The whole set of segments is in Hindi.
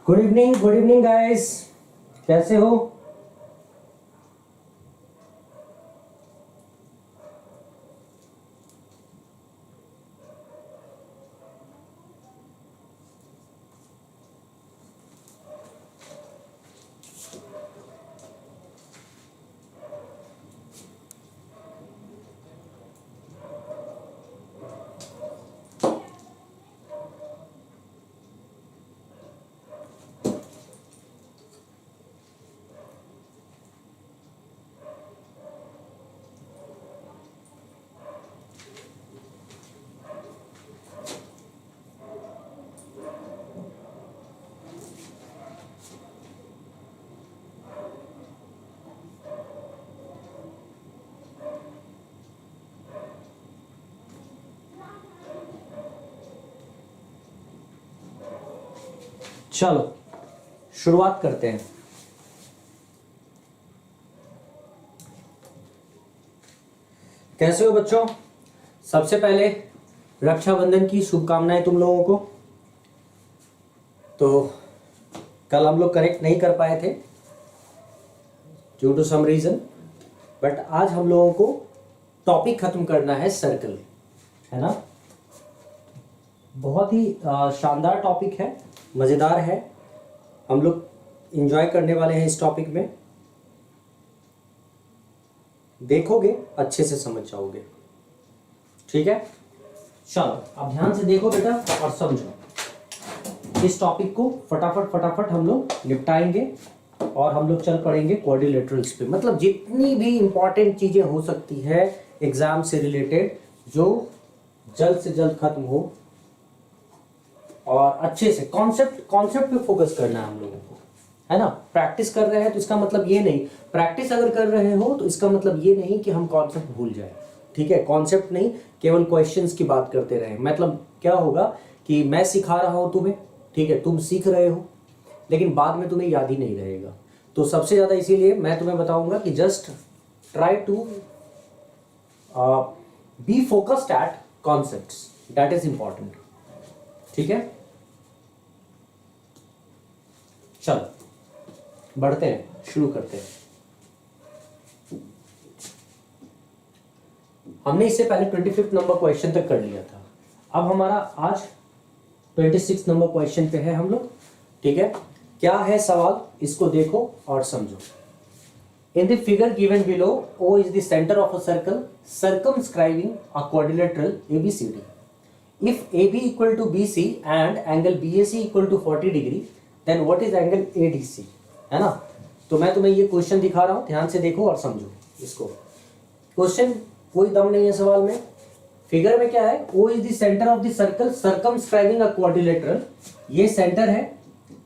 गुड इवनिंग गाइस, कैसे हो? चलो शुरुआत करते हैं। कैसे हो बच्चों? सबसे पहले रक्षाबंधन की शुभकामनाएं तुम लोगों को। तो कल हम लोग करेक्ट नहीं कर पाए थे due to some reason, but आज हम लोगों को टॉपिक खत्म करना है सर्कल, है ना। बहुत ही शानदार टॉपिक है, मज़ेदार है, हम लोग एंजॉय करने वाले हैं इस टॉपिक में। देखोगे अच्छे से समझ जाओगे, ठीक है। चलो अब ध्यान से देखो बेटा और समझो। इस टॉपिक को फटाफट हम लोग निपटाएंगे और हम लोग चल पड़ेंगे क्वाड्रिलेटरल्स पे। मतलब जितनी भी इंपॉर्टेंट चीजें हो सकती है एग्जाम से रिलेटेड, जो जल्द से जल्द खत्म हो और अच्छे से कॉन्सेप्ट पे फोकस करना है हम लोगों को, है ना। प्रैक्टिस कर रहे हैं तो इसका मतलब ये नहीं, प्रैक्टिस अगर कर रहे हो तो इसका मतलब ये नहीं कि हम कॉन्सेप्ट भूल जाए, ठीक है। कॉन्सेप्ट नहीं, केवल क्वेश्चंस की बात करते रहे। मतलब क्या होगा कि मैं सिखा रहा हूं तुम्हें, ठीक है, तुम सीख रहे हो, लेकिन बाद में तुम्हें याद ही नहीं रहेगा। तो सबसे ज्यादा इसीलिए मैं तुम्हें बताऊंगा कि just try to be focused at concepts, that is important, ठीक है। चलो बढ़ते हैं, शुरू करते हैं। हमने इससे पहले 25 नंबर क्वेश्चन तक कर लिया था। अब हमारा आज 26 नंबर क्वेश्चन पे है हम लोग, ठीक है। क्या है सवाल, इसको देखो और समझो। In the figure given below, O is the center of a circle circumscribing a quadrilateral ABCD. If AB equal to BC and angle BAC equal to 40 degree, then what is angle ADC, है ना। तो मैं तुम्हें ये क्वेश्चन दिखा रहा हूँ, ध्यान से देखो और समझो इसको। क्वेश्चन कोई दम नहीं है सवाल में। फिगर में क्या है, O is the center of the circle circumscribing a quadrilateral, ये सेंटर है,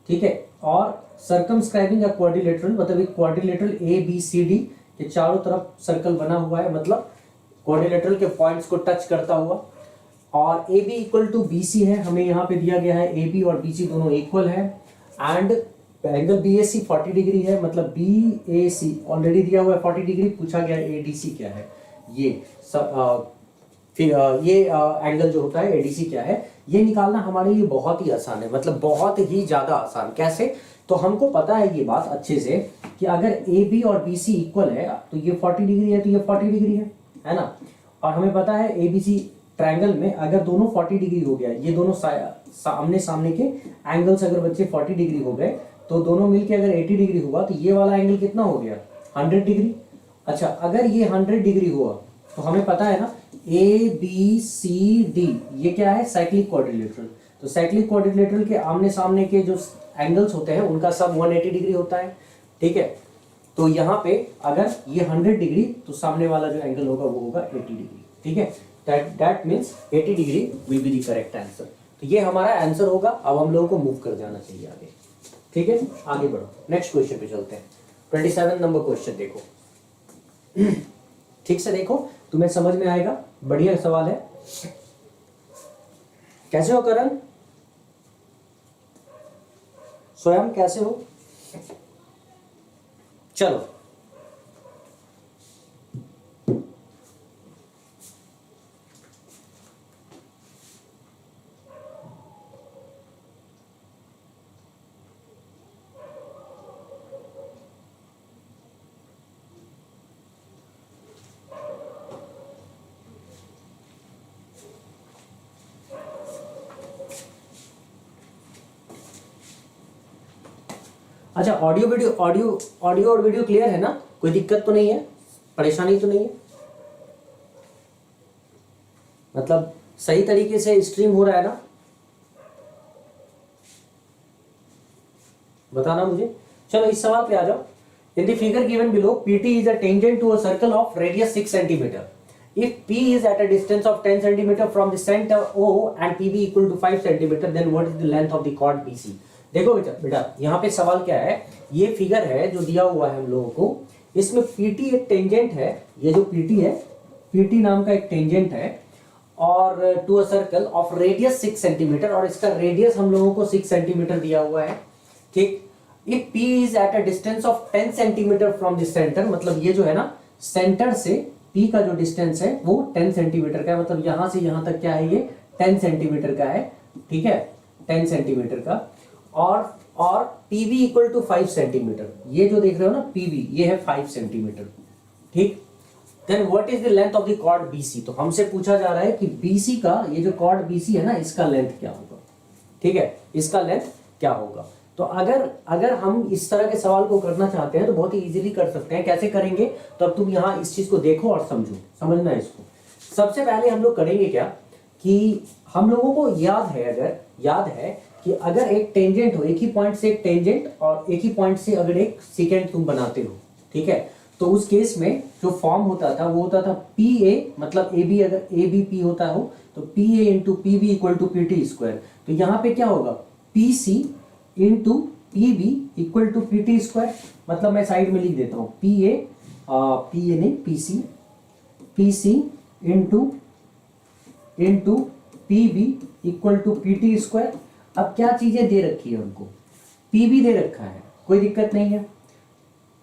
ठीक है। और सर्कमस्क्राइबिंग अ क्वाड्रिलेटरल मतलब एक क्वाड्रिलेटरल ABCD के चारों तरफ सर्कल बना हुआ है, मतलब क्वाड्रिलेटरल के पॉइंट्स को टच करता हुआ। और AB इक्वल टू BC है, हमें यहाँ पे दिया गया है AB और BC दोनों इक्वल है। एंड एंगल BAC 40 डिग्री है, मतलब BAC ऑलरेडी दिया हुआ है 40 डिग्री, पूछा गया ADC क्या है। ये एंगल जो होता है ADC क्या है, ये निकालना हमारे लिए बहुत ही आसान है, मतलब बहुत ही ज्यादा आसान। कैसे? तो हमको पता है ये बात अच्छे से कि अगर AB और BC इक्वल है तो ये 40 डिग्री है तो ये 40 डिग्री है ना। और हमें पता है ABC ट्रायंगल में अगर दोनों 40 डिग्री हो गया, ये दोनों सामने सामने के एंगल्स अगर बच्चे 40 डिग्री हो गए तो दोनों मिलके अगर 80 डिग्री हुआ तो ये वाला एंगल कितना हो गया, 100 डिग्री। अच्छा, अगर ये 100 डिग्री हुआ तो हमें पता है ना ABCD ये क्या है, साइक्लिक क्वाड्रिलेटरल। तो साइक्लिक क्वाड्रिलेटरल के आमने सामने के जो एंगल्स होते हैं उनका सब 180 डिग्री होता है, ठीक है। तो यहाँ पे अगर ये 100 डिग्री तो सामने वाला जो एंगल होगा वो होगा 80 डिग्री, ठीक है। That means 80 degree will be the correct answer. तो ये हमारा आंसर होगा। अब हम लोगों को मूव कर जाना चाहिए आगे, ठीक है। आगे बढ़ो, नेक्स्ट क्वेश्चन पे चलते हैं। 27 नंबर क्वेश्चन देखो, ठीक से देखो, तुम्हें समझ में आएगा, बढ़िया सवाल है। कैसे हो करण? स्वयं कैसे हो? चलो अच्छा, ऑडियो और वीडियो क्लियर है ना? कोई दिक्कत तो नहीं है, परेशानी तो नहीं है? मतलब सही तरीके से स्ट्रीम हो रहा है ना? बताना मुझे। चलो इस सवाल पे आ जाओ। In the figure given below PT is a tangent to a circle of radius 6 cm. If P is at a distance of 10 cm from the center O and PB equal to 5 cm, then what is the length of the chord BC? देखो बेटा यहाँ पे सवाल क्या है, ये फिगर है जो दिया हुआ है हम लोगों को, इसमें PT एक टेंजेंट है, ये जो PT है, PT नाम का एक टेंजेंट है, और to a circle of radius 6 centimetre, और इसका रेडियस हम लोगों को 6 सेंटीमीटर दिया हुआ है, ठीक। If P is at a distance of 10 centimetre from the centre, मतलब ये जो है ना सेंटर से P का जो डिस्टेंस है वो 10 सेंटीमीटर का है, मतलब यहां से यहां तक क्या है, ये 10 सेंटीमीटर का है, ठीक है, 10 सेंटीमीटर का। और PB इक्वल टू 5 सेंटीमीटर, ये जो देख रहे हो ना PB, ये है 5 सेंटीमीटर, ठीक। Then what is the length of the chord BC? तो हमसे पूछा जा रहा है कि BC का, ये जो कॉर्ड BC है ना, इसका लेंथ क्या होगा, ठीक है, इसका लेंथ क्या होगा। तो अगर हम इस तरह के सवाल को करना चाहते हैं तो बहुत ही इजीली कर सकते हैं। कैसे करेंगे? तो अब तुम यहाँ इस चीज को देखो और समझो, समझना है इसको। सबसे पहले हम लोग करेंगे क्या कि हम लोगों को याद है कि अगर एक टेंजेंट हो, एक ही पॉइंट से एक टेंजेंट और एक ही पॉइंट से अगर एक सेकेंड तुम बनाते हो, ठीक है, तो उस केस में जो फॉर्म होता था वो होता था PA, मतलब AB, अगर ABP होता हो तो PA into PB equal to PT square. तो यहाँ पे क्या होगा, PC into PB equal to PT square, मतलब मैं साइड में लिख देता हूँ PA नहीं PC into PB equal to PT square. अब क्या चीजें दे रखी है उनको, PB दे रखा है, कोई दिक्कत नहीं है,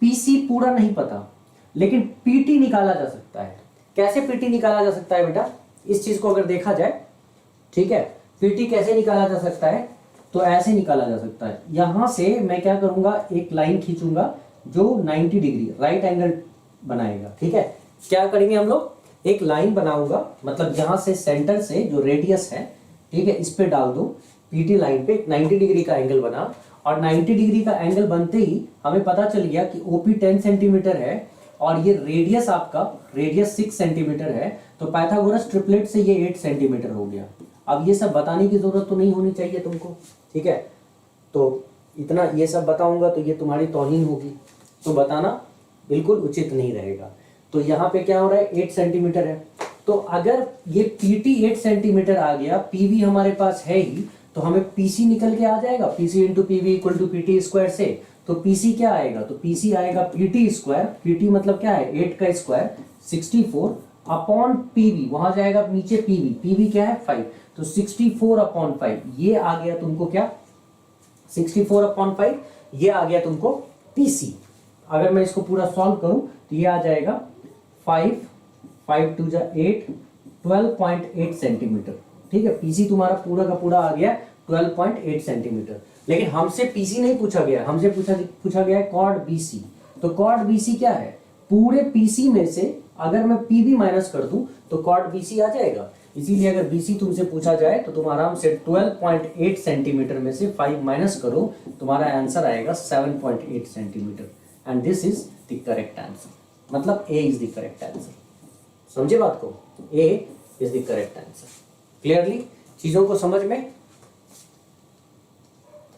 PC पूरा नहीं पता, लेकिन PT निकाला जा सकता है। कैसे PT निकाला जा सकता है बेटा, इस चीज को अगर देखा जाए, ठीक है, PT कैसे निकाला जा सकता है, तो ऐसे निकाला जा सकता है। यहां से मैं क्या करूंगा, एक लाइन खींचूंगा जो 90 डिग्री राइट एंगल बनाएगा, ठीक है। क्या करेंगे हम लोग, एक लाइन बनाऊंगा, मतलब यहां से सेंटर से जो रेडियस है, ठीक है, इस पे डाल दो, PT लाइन पे 90 डिग्री का एंगल बना, और 90 डिग्री का एंगल बनते ही हमें पता चल गया कि OP 10 सेंटीमीटर है और ये रेडियस आपका, रेडियस 6 सेंटीमीटर है, तो पाइथागोरस ट्रिपलेट से ये 8 सेंटीमीटर हो गया। अब ये सब बताने की जरूरत तो नहीं होनी चाहिए तुमको, ठीक है, तो इतना ये सब बताऊंगा तो ये तुम्हारी तौहीन होगी, तो बताना बिल्कुल उचित नहीं रहेगा। तो यहाँ पे क्या हो रहा है, 8 सेंटीमीटर है, तो अगर ये PT 8 सेंटीमीटर आ गया, PB हमारे पास है ही, तो हमें PC निकल के आ जाएगा, PC into PB equal to PT square से। तो PC क्या आएगा, तो PC आएगा PT स्क्वायर, PT मतलब क्या है 8 का स्क्वायर 64 अपॉन PB, वहां जाएगा नीचे PB क्या है 5, तो 64 अपॉन 5, ये आ गया तुमको क्या, 64 अपॉन 5, ये आ गया तुमको PC। अगर मैं इसको पूरा सॉल्व करूं तो ये आ जाएगा 5 2 8 12.8 सेंटीमीटर, ठीक है। PC तुम्हारा पूरा का पूरा आ गया 12.8 सेंटीमीटर। लेकिन हमसे PC नहीं पूछा गया, हमसे पूछा गया है कॉर्ड BC। तो कॉर्ड BC क्या है, पूरे PC में से अगर मैं PB माइनस कर दूं तो कॉर्ड BC आ जाएगा। इसीलिए अगर BC तुमसे पूछा जाए तो तुम आराम से 12.8 सेंटीमीटर में से 5 माइनस करो, तुम्हारा आंसर आएगा 7.8 centimetre, and this is the correct answer, मतलब A is the correct answer. समझे बात को, A is the correct answer. Clearly चीजों को समझ में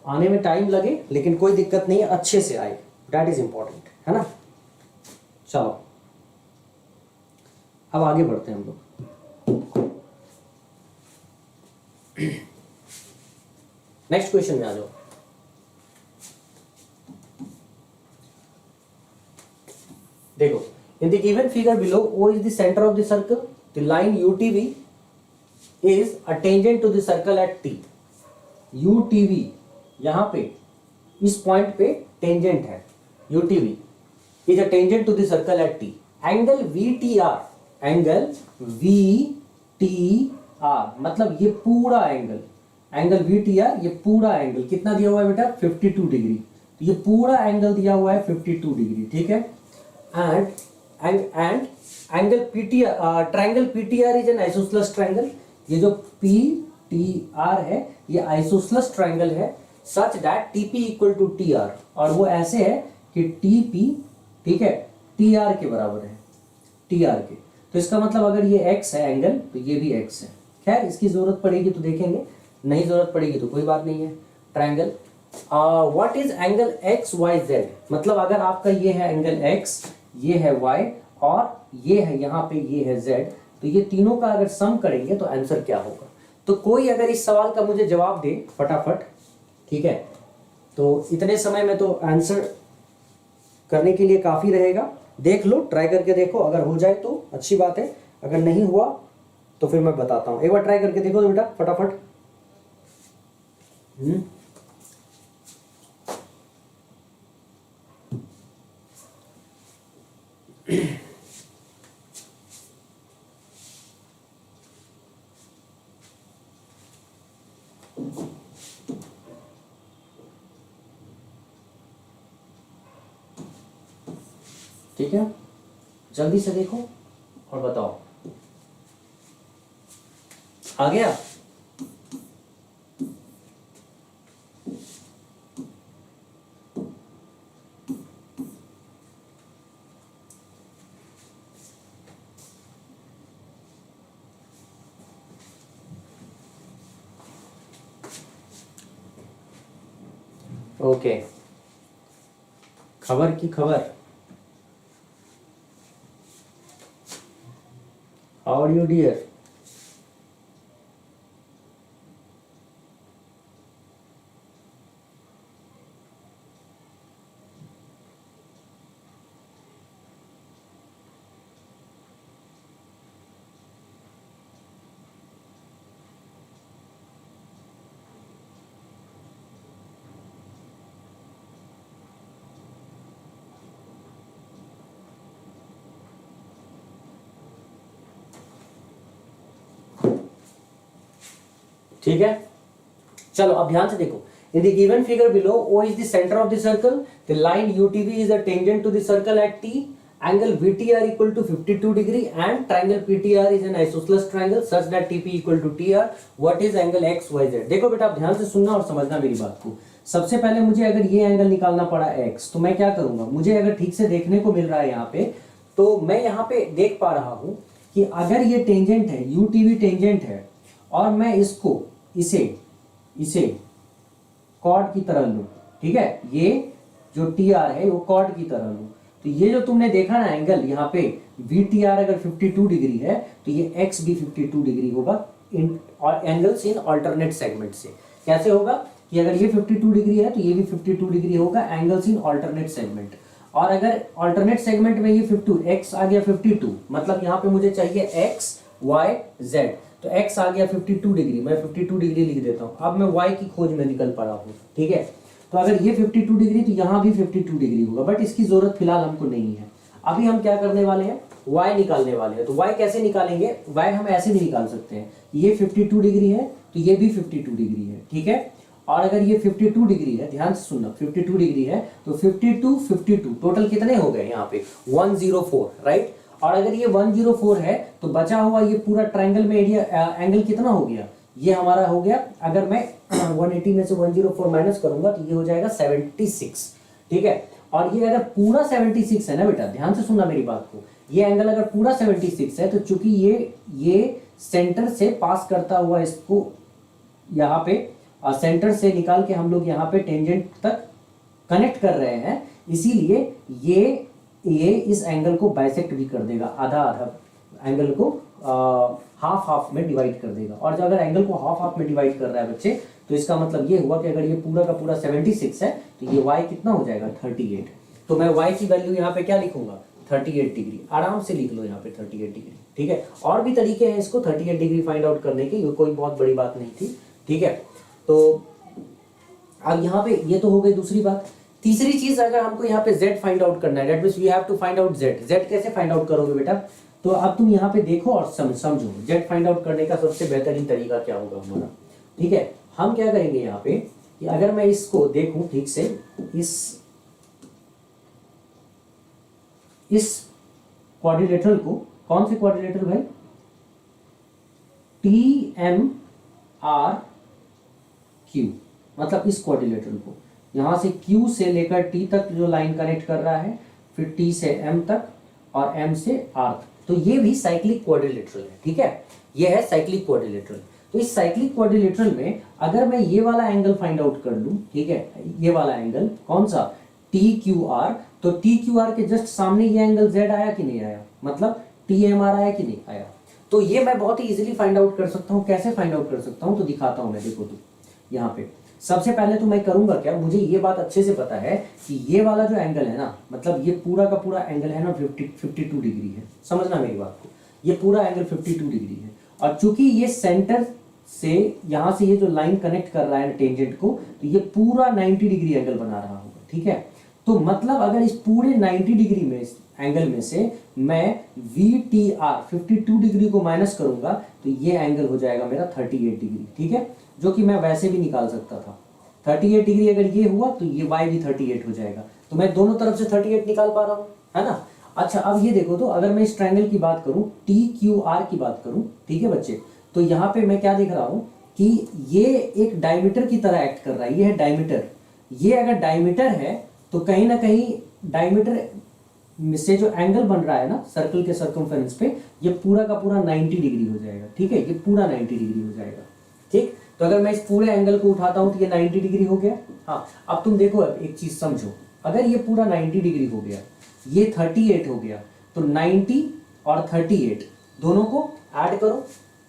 आने में टाइम लगे लेकिन कोई दिक्कत नहीं है, अच्छे से आए, दैट इज इंपॉर्टेंट, है ना। चलो अब आगे बढ़ते हैं हम लोग। नेक्स्ट क्वेश्चन में आ जाओ। देखो, in the given figure below, O is the center of the circle. The line UTV is a tangent to the circle at T. UTV यहां पे इस पॉइंट पे टेंजेंट है, UTV is a tangent to the circle at T. Angle VTR, angle VTR मतलब ये पूरा एंगल VTR, ये पूरा एंगल कितना दिया हुआ है बेटा 52 डिग्री, तो ये पूरा एंगल दिया हुआ है 52 डिग्री, ठीक है। And angle PTR, triangle PTR is an isosceles triangle. ये जो PTR है ये आइसोसेलेस ट्रायंगल है। Such that TP equal to T R, और वो ऐसे है कि टीपी, ठीक है, टी आर के बराबर है, टी आर के। तो इसका मतलब अगर ये एक्स है एंगल तो ये भी एक्स है। खैर इसकी जरूरत पड़ेगी तो देखेंगे, नहीं जरूरत पड़ेगी तो कोई बात नहीं है। Triangle what is angle X Y Z, मतलब अगर आपका ये है एंगल एक्स, ये है वाई, और ये है यहाँ पे ये है जेड, तो ये तीनों का अगर सम करेंगे तो आंसर क्या होगा। तो कोई अगर इस सवाल का मुझे जवाब दे फटाफट, ठीक है, तो इतने समय में तो आंसर करने के लिए काफी रहेगा। देख लो, ट्राई करके देखो, अगर हो जाए तो अच्छी बात है, अगर नहीं हुआ तो फिर मैं बताता हूं। एक बार ट्राई करके देखो तो बेटा फटाफट। ठीक है, जल्दी से देखो और बताओ, आ गया? ओके, खबर की खबर। How are you dear? ठीक है, चलो अब ध्यान से देखो। In the given figure below, O is the center of the circle, the line UTV is a tangent to the circle at T, angle VTR equal to 52 degree and triangle PTR is an isosceles triangle such that TP equal to TR. What is angle XYZ? देखो बेटा, आप ध्यान से सुनना और समझना मेरी बात को। सबसे पहले मुझे अगर ये एंगल निकालना पड़ा X, तो मैं क्या करूंगा, मुझे अगर ठीक से देखने को मिल रहा है यहाँ पे, तो मैं यहाँ पे देख पा रहा हूं कि अगर ये टेंजेंट है, UTV टेंजेंट है, और मैं इसको इसे कॉर्ड की तरह लूं, ठीक है, ये जो टी आर है वो कॉर्ड की तरह लूं, तो ये जो तुमने देखा ना एंगल यहाँ पे VTR अगर 52 डिग्री है तो ये X भी 52 डिग्री होगा इन एंगल्स इन अल्टरनेट सेगमेंट से। कैसे होगा कि अगर ये 52 डिग्री है तो ये भी 52 डिग्री होगा, एंगल्स इन अल्टरनेट सेगमेंट। और अगर अल्टरनेट सेगमेंट में ये 52 X आ गया 52, मतलब यहाँ पे मुझे चाहिए X Y Z, तो x आ गया 52 डिग्री, मैं 52 डिग्री लिख देता हूं। अब मैं y की खोज में निकल पड़ा हूं, ठीक है, तो अगर ये 52 डिग्री तो यहां भी 52 डिग्री होगा, बट इसकी जरूरत फिलहाल हमको नहीं है। अभी हम क्या करने वाले हैं, y निकालने वाले हैं। तो y कैसे निकालेंगे, y हम ऐसे भी निकाल सकते हैं, ये 52 डिग्री है तो ये भी 52 डिग्री है, ठीक है, और अगर ये 52 डिग्री है, ध्यान से सुनना, 52 डिग्री है तो 52 52 टोटल कितने हो गए यहाँ पे 104, राइट। और अगर ये 104 है तो बचा हुआ ये पूरा ट्रायंगल में एरिया एंगल कितना हो गया, ये हमारा हो गया, अगर मैं 180 में से 104 माइनस करूंगा तो ये हो जाएगा 76, ठीक है। और ये अगर पूरा 76 है ना बेटा, ध्यान से सुनना मेरी बात को, ये एंगल अगर पूरा 76 है तो चूंकि ये सेंटर से पास करता हुआ इसको यहाँ पे सेंटर से निकाल के हम लोग यहाँ पे टेंजेंट तक कनेक्ट कर रहे हैं, इसीलिए ये इस एंगल को बाइसेक्ट भी कर देगा, आधा आधा एंगल को हाफ हाफ में डिवाइड कर देगा। और जब अगर एंगल को हाफ हाफ में डिवाइड कर रहा है बच्चे, तो इसका मतलब ये हुआ कि अगर ये पूरा का पूरा 76 है तो ये y कितना हो जाएगा 38। तो मैं y की वैल्यू यहाँ पे क्या लिखूंगा 38 डिग्री, आराम से लिख लो यहाँ पे 38 डिग्री, ठीक है। और भी तरीके हैं इसको 38 डिग्री फाइंड आउट करने के, ये कोई बहुत बड़ी बात नहीं थी, ठीक है। तो अब यहाँ पे ये तो हो गई दूसरी बात। तीसरी चीज अगर हमको यहाँ पे z फाइंड आउट करना है, that means we have to find out z। z कैसे फाइंड आउट करोगे बेटा, तो अब तुम यहाँ पे देखो और समझो z फाइंड आउट करने का सबसे बेहतरीन तरीका क्या होगा हमारा, ठीक है। हम क्या करेंगे यहाँ पे कि अगर मैं इसको देखूं ठीक से, इस क्वाड्रिलेटरल को, कौन से क्वाड्रिलेटरल भाई, TMRQ, मतलब इस क्वाड्रिलेटरल को, यहाँ से Q से लेकर T तक जो लाइन कनेक्ट कर रहा है, फिर T से M तक और M से R तक, तो ये भी साइक्लिक क्वाड्रिलेटरल है। ठीक है, ये है साइक्लिक क्वाड्रिलेटरल। तो इस साइक्लिक क्वाड्रिलेटरल में अगर मैं ये वाला एंगल फाइंड आउट कर लूं, ठीक है, ये वाला एंगल कौन सा, TQR, तो TQR के जस्ट सामने ये एंगल Z आया कि नहीं आया, मतलब TMR आया कि नहीं आया। तो ये मैं बहुत ही इजीली फाइंड आउट कर सकता हूँ। कैसे फाइंड आउट कर सकता हूँ, तो दिखाता हूँ मैं। देखो तो यहाँ पे सबसे पहले तो मैं करूंगा क्या, मुझे ये बात अच्छे से पता है कि ये वाला जो एंगल है ना, मतलब ये पूरा का पूरा एंगल है ना 52 डिग्री है। समझना मेरी बात को, ये पूरा एंगल 52 डिग्री है। और चूंकि ये सेंटर से यहाँ से ये जो लाइन कनेक्ट कर रहा है टेंजेंट को, तो ये पूरा 90 डिग्री एंगल बना रहा होगा। ठीक है, तो मतलब अगर इस पूरे 90 डिग्री में एंगल में से मैं VTR 52 डिग्री को माइनस करूंगा, तो ये एंगल हो जाएगा मेरा 38 डिग्री। ठीक है, जो कि मैं वैसे भी निकाल सकता था। 38 डिग्री अगर ये हुआ तो ये y भी 38 हो जाएगा। तो मैं दोनों तरफ से 38 निकाल पा रहा हूँ, है ना। अच्छा, अब ये देखो तो अगर मैं इस ट्रायंगल की बात करूं, TQR की बात करूं, ठीक है बच्चे, तो यहाँ पे मैं क्या देख रहा हूं कि ये एक डायमीटर की तरह एक्ट कर रहा है। ये है डायमीटर। ये अगर डायमीटर है तो कहीं ना कहीं डायमीटर से जो एंगल बन रहा है ना सर्कल के सर्कमफेरेंस पे, ये पूरा का पूरा 90 डिग्री हो जाएगा। ठीक है, ये पूरा 90 डिग्री हो जाएगा। ठीक, तो अगर मैं इस पूरे एंगल को उठाता हूं तो ये 90 डिग्री हो गया। हाँ, अब तुम देखो, अब एक चीज समझो, अगर ये पूरा 90 डिग्री हो गया, ये 38 हो गया, तो 90 और 38 दोनों को ऐड करो,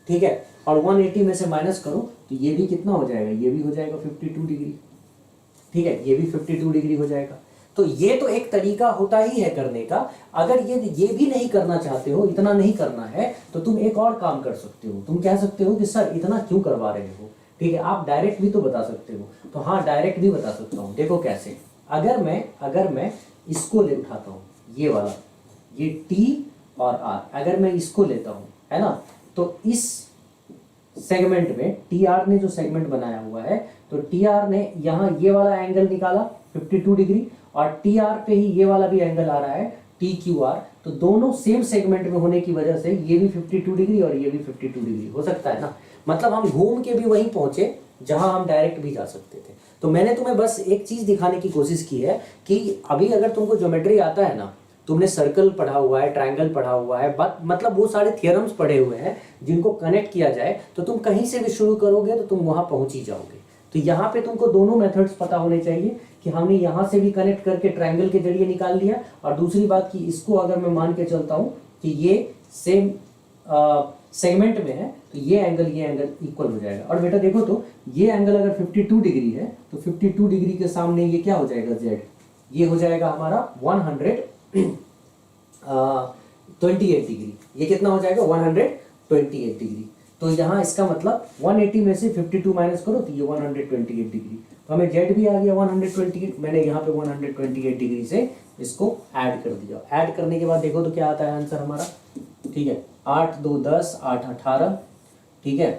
ठीक है, और 180 में से माइनस करो, तो ये भी कितना हो जाएगा, ये भी हो जाएगा 52 डिग्री। ठीक है, ये भी 52 डिग्री हो जाएगा। तो ये तो एक तरीका होता ही है करने का। अगर ये भी नहीं करना चाहते हो, इतना नहीं करना है, तो तुम एक और काम कर सकते हो। तुम कह सकते हो कि सर इतना क्यों करवा रहे हो। ठीक है, आप डायरेक्ट भी तो बता सकते हो। तो हाँ, डायरेक्ट भी बता सकता हूँ। देखो कैसे, अगर मैं इसको ले उठाता हूँ, ये वाला, ये T और R, अगर मैं इसको लेता हूँ, है ना, तो इस सेगमेंट में TR ने जो सेगमेंट बनाया हुआ है, तो TR ने यहाँ ये वाला एंगल निकाला 52 डिग्री, और TR पे ही ये वाला भी एंगल आ रहा है TQR, तो दोनों सेम सेगमेंट में होने की वजह से ये भी 52 डिग्री और ये भी 52 डिग्री हो सकता है ना। मतलब हम घूम के भी वहीं पहुंचे जहां हम डायरेक्ट भी जा सकते थे। तो मैंने तुम्हें बस एक चीज दिखाने की कोशिश की है कि अभी अगर तुमको ज्योमेट्री आता है ना, तुमने सर्कल पढ़ा हुआ है, ट्रायंगल पढ़ा हुआ है, मतलब वो सारे थियरम्स पढ़े हुए हैं जिनको कनेक्ट किया जाए, तो तुम कहीं से भी शुरू करोगे तो तुम वहां पहुंच ही जाओगे। तो यहाँ पे तुमको दोनों मेथड्स पता होने चाहिए कि हमने यहाँ से भी कनेक्ट करके ट्रायंगल के जरिए निकाल लिया, और दूसरी बात कि इसको अगर मैं मान के चलता हूँ कि ये सेम सेगमेंट में है, तो ये एंगल इक्वल हो जाएगा। और बेटा देखो तो ये एंगल अगर 52 डिग्री है, तो 52 डिग्री के सामने ये क्या हो जाएगा, Z, ये हो जाएगा हमारा 128 डिग्री। ये कितना हो जाएगा, 128 डिग्री। तो यहाँ इसका मतलब 180 में से 52 माइनस करो तो ये 128 डिग्री। तो हमें Z भी आ गया 128। मैंने यहाँ पे 128 डिग्री से इसको ऐड कर दिया। ऐड करने के बाद देखो तो क्या आता है आंसर हमारा। ठीक है, 8 2 10 8 18, ठीक है,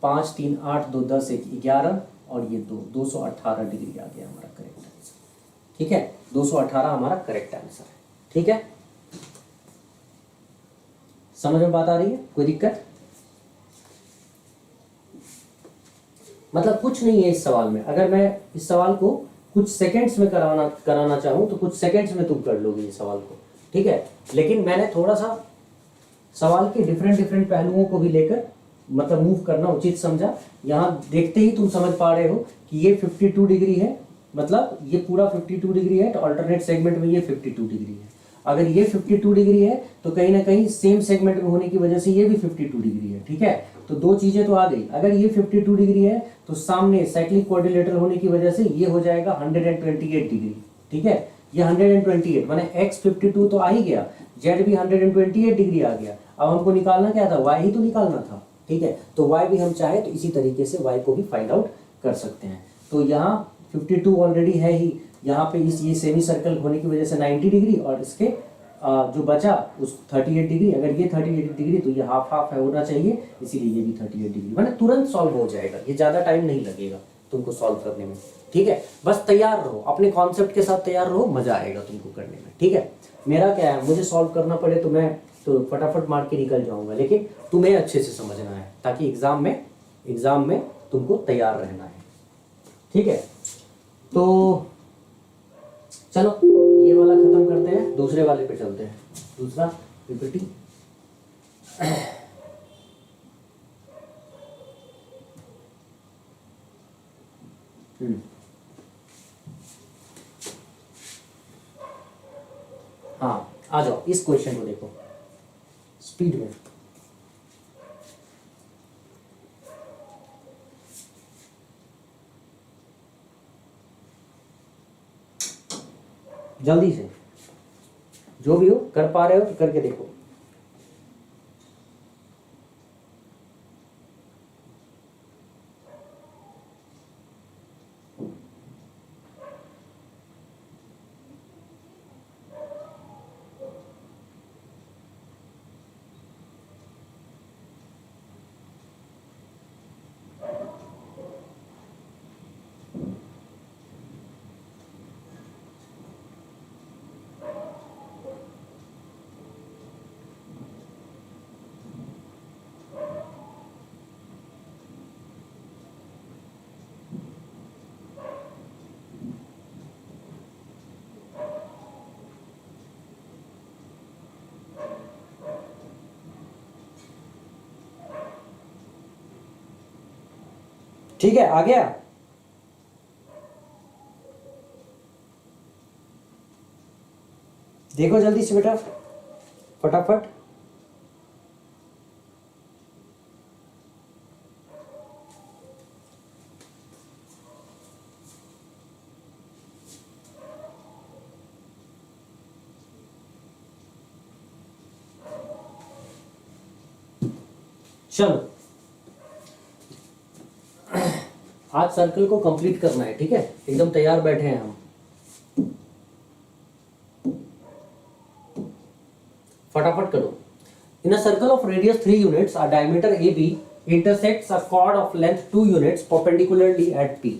5 3 8 2 10 1 11, और ये 218 डिग्री आ गया हमारा करेक्ट आंसर। ठीक है, 218 हमारा करेक्ट आंसर है। ठीक है, समझ में बात आ रही है, कोई दिक्कत? मतलब कुछ नहीं है इस सवाल में। अगर मैं इस सवाल को कुछ सेकंड्स में कराना चाहूँ तो कुछ सेकंड्स में तुम कर लोगे इस सवाल को। ठीक है, लेकिन मैंने थोड़ा सा सवाल के डिफरेंट पहलुओं को भी लेकर मतलब मूव करना उचित समझा। यहाँ देखते ही तुम समझ पा रहे हो कि ये 52 डिग्री है, मतलब ये पूरा 52 डिग्री है, तो अल्टरनेट सेगमेंट में ये 52 डिग्री है। अगर ये 52 डिग्री है तो कहीं ना कहीं सेम सेगमेंट में होने की वजह से ये भी 52 डिग्री है। ठीक है, तो दो चीजें तो आ गई। अगर ये 52 डिग्री है तो सामने साइक्लिक क्वाड्रिलेटरल होने की वजह से ये हो जाएगा 128 डिग्री। ठीक है, ये 128 माने x 52 तो आ ही गया, z भी 128 डिग्री आ गया। अब हमको निकालना क्या था, y ही तो निकालना था। ठीक है, तो y भी हम चाहे तो इसी तरीके से y को भी फाइंड आउट कर सकते हैं। तो यहाँ 52 ऑलरेडी है ही, यहाँ पे ये सेमी सर्कल होने की वजह से 90 डिग्री, और इसके जो बचा उस 38 डिग्री। अगर ये 38 डिग्री तो ये हाफ हाफ होना चाहिए, इसीलिए ये भी 38 डिग्री। मैंने तुरंत सॉल्व हो जाएगा, ये ज़्यादा टाइम नहीं लगेगा तुमको सॉल्व करने में। ठीक है, बस तैयार रहो, अपने कॉन्सेप्ट के साथ तैयार रहो, मजा आएगा तुमको करने में। ठीक है, मेरा क्या है, मुझे सॉल्व करना पड़े तो मैं तो फटाफट मार के निकल जाऊंगा, लेकिन तुम्हें अच्छे से समझना है ताकि एग्जाम में तुमको तैयार रहना है। ठीक है, तो चलो ये वाला खत्म करते हैं, दूसरे वाले पे चलते हैं। दूसरा पीपीटी। हाँ आ जाओ, इस क्वेश्चन को देखो स्पीड में। जल्दी से, जो भी हो कर पा रहे हो तो करके देखो। ठीक है, आ गया। देखो जल्दी से बेटा, फटाफट। चलो आज सर्कल को कंप्लीट करना है, ठीक है, एकदम तैयार बैठे हैं हम। फटाफट करो। In a circle of radius 3 units a diameter AB intersects a chord of length 2 units perpendicularly at P.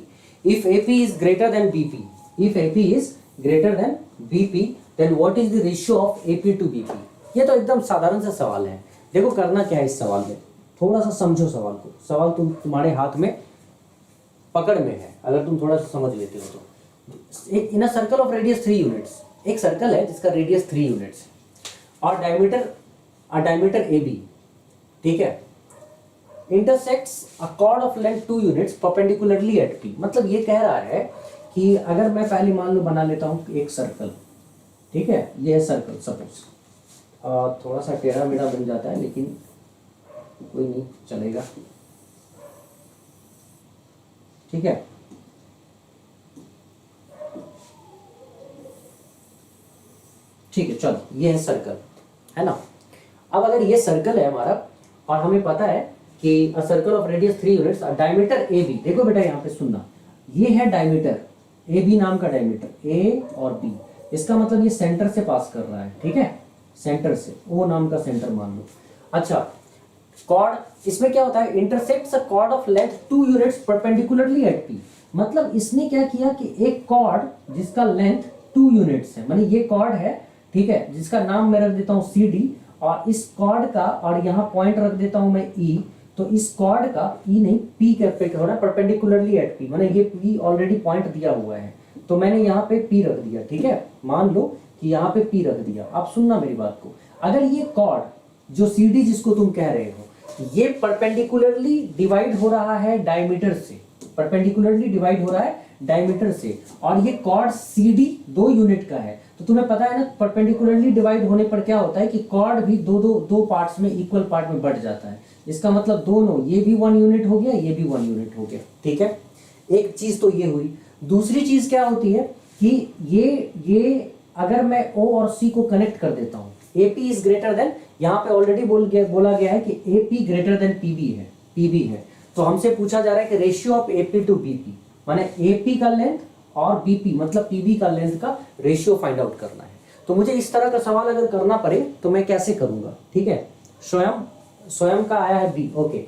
If AP is greater than BP, if AP is greater than BP, then what is the ratio of AP to BP? ये तो एकदम साधारण सा सवाल है। देखो करना क्या है इस सवाल में, थोड़ा सा समझो सवाल को। सवाल तुम्हारे हाथ में पकड़ में है, अगर तुम थोड़ा सा समझ लेते हो तो। एक in a circle of radius 3 units, एक सर्कल है जिसका रेडियस 3 यूनिट्स और डायमीटर AB, ठीक है, intersects a chord of length 2 units perpendicularly at P। मतलब ये कह रहा है कि अगर मैं पहले मान लो बना लेता हूँ एक सर्कल, ठीक है, ये है सर्कल सपोज, थोड़ा सा टेढ़ा मेढ़ा बन जाता है लेकिन कोई नहीं, चलेगा, ठीक है। ठीक है, चलो ये है सर्कल, है ना। अब अगर ये सर्कल है हमारा और हमें पता है कि अ circle of radius 3 units, diameter AB, देखो बेटा यहाँ पे सुनना, ये है डायमीटर AB नाम का डायमीटर, A और B, इसका मतलब ये सेंटर से पास कर रहा है, ठीक है, सेंटर से, O नाम का सेंटर मान लो। अच्छा, कॉर्ड, इसमें क्या होता है, intersects a chord of length 2 units perpendicularly at P। मतलब इसने क्या किया कि एक कॉर्ड जिसका लेंथ 2 यूनिट्स है, माने ये कॉर्ड है, ठीक है, जिसका नाम मैं रख देता हूँ CD, और इस कॉर्ड का, और यहाँ पॉइंट रख देता हूं मैं E, तो इस कॉर्ड का E नहीं P के पे हो रहा है परपेंडिकुलरली एट P, माने ये P ऑलरेडी पॉइंट दिया हुआ है, तो मैंने यहाँ पे P रख दिया, ठीक है, मान लो कि यहाँ पे P रख दिया। आप सुनना मेरी बात को, अगर ये कॉर्ड जो CD जिसको तुम कह रहे हो, ये परपेंडिकुलरली डिवाइड हो रहा है डायमीटर से, परपेंडिकुलरली डिवाइड हो रहा है डायमीटर से, और ये कॉर्ड CD 2 यूनिट का है, तो तुम्हें पता है ना परपेंडिकुलरली डिवाइड होने पर क्या होता है कि कॉर्ड भी दो पार्ट्स में, इक्वल पार्ट में बढ़ जाता है। इसका मतलब दोनों, ये भी 1 यूनिट हो गया, ये भी 1 यूनिट हो गया, ठीक है। एक चीज तो ये हुई। दूसरी चीज क्या होती है कि ये अगर मैं O और C को कनेक्ट कर देता हूं, AP इज ग्रेटर देन, यहाँ पे ऑलरेडी बोला गया है कि AP ग्रेटर देन PB है, तो हमसे पूछा जा रहा है कि ratio of AP to BP, माने AP का लेंथ और BP मतलब PB का लेंथ का रेशियो फाइंड आउट करना है। तो मुझे इस तरह का सवाल अगर करना पड़े तो मैं कैसे करूंगा, ठीक है, स्वयं का आया है B, ओके,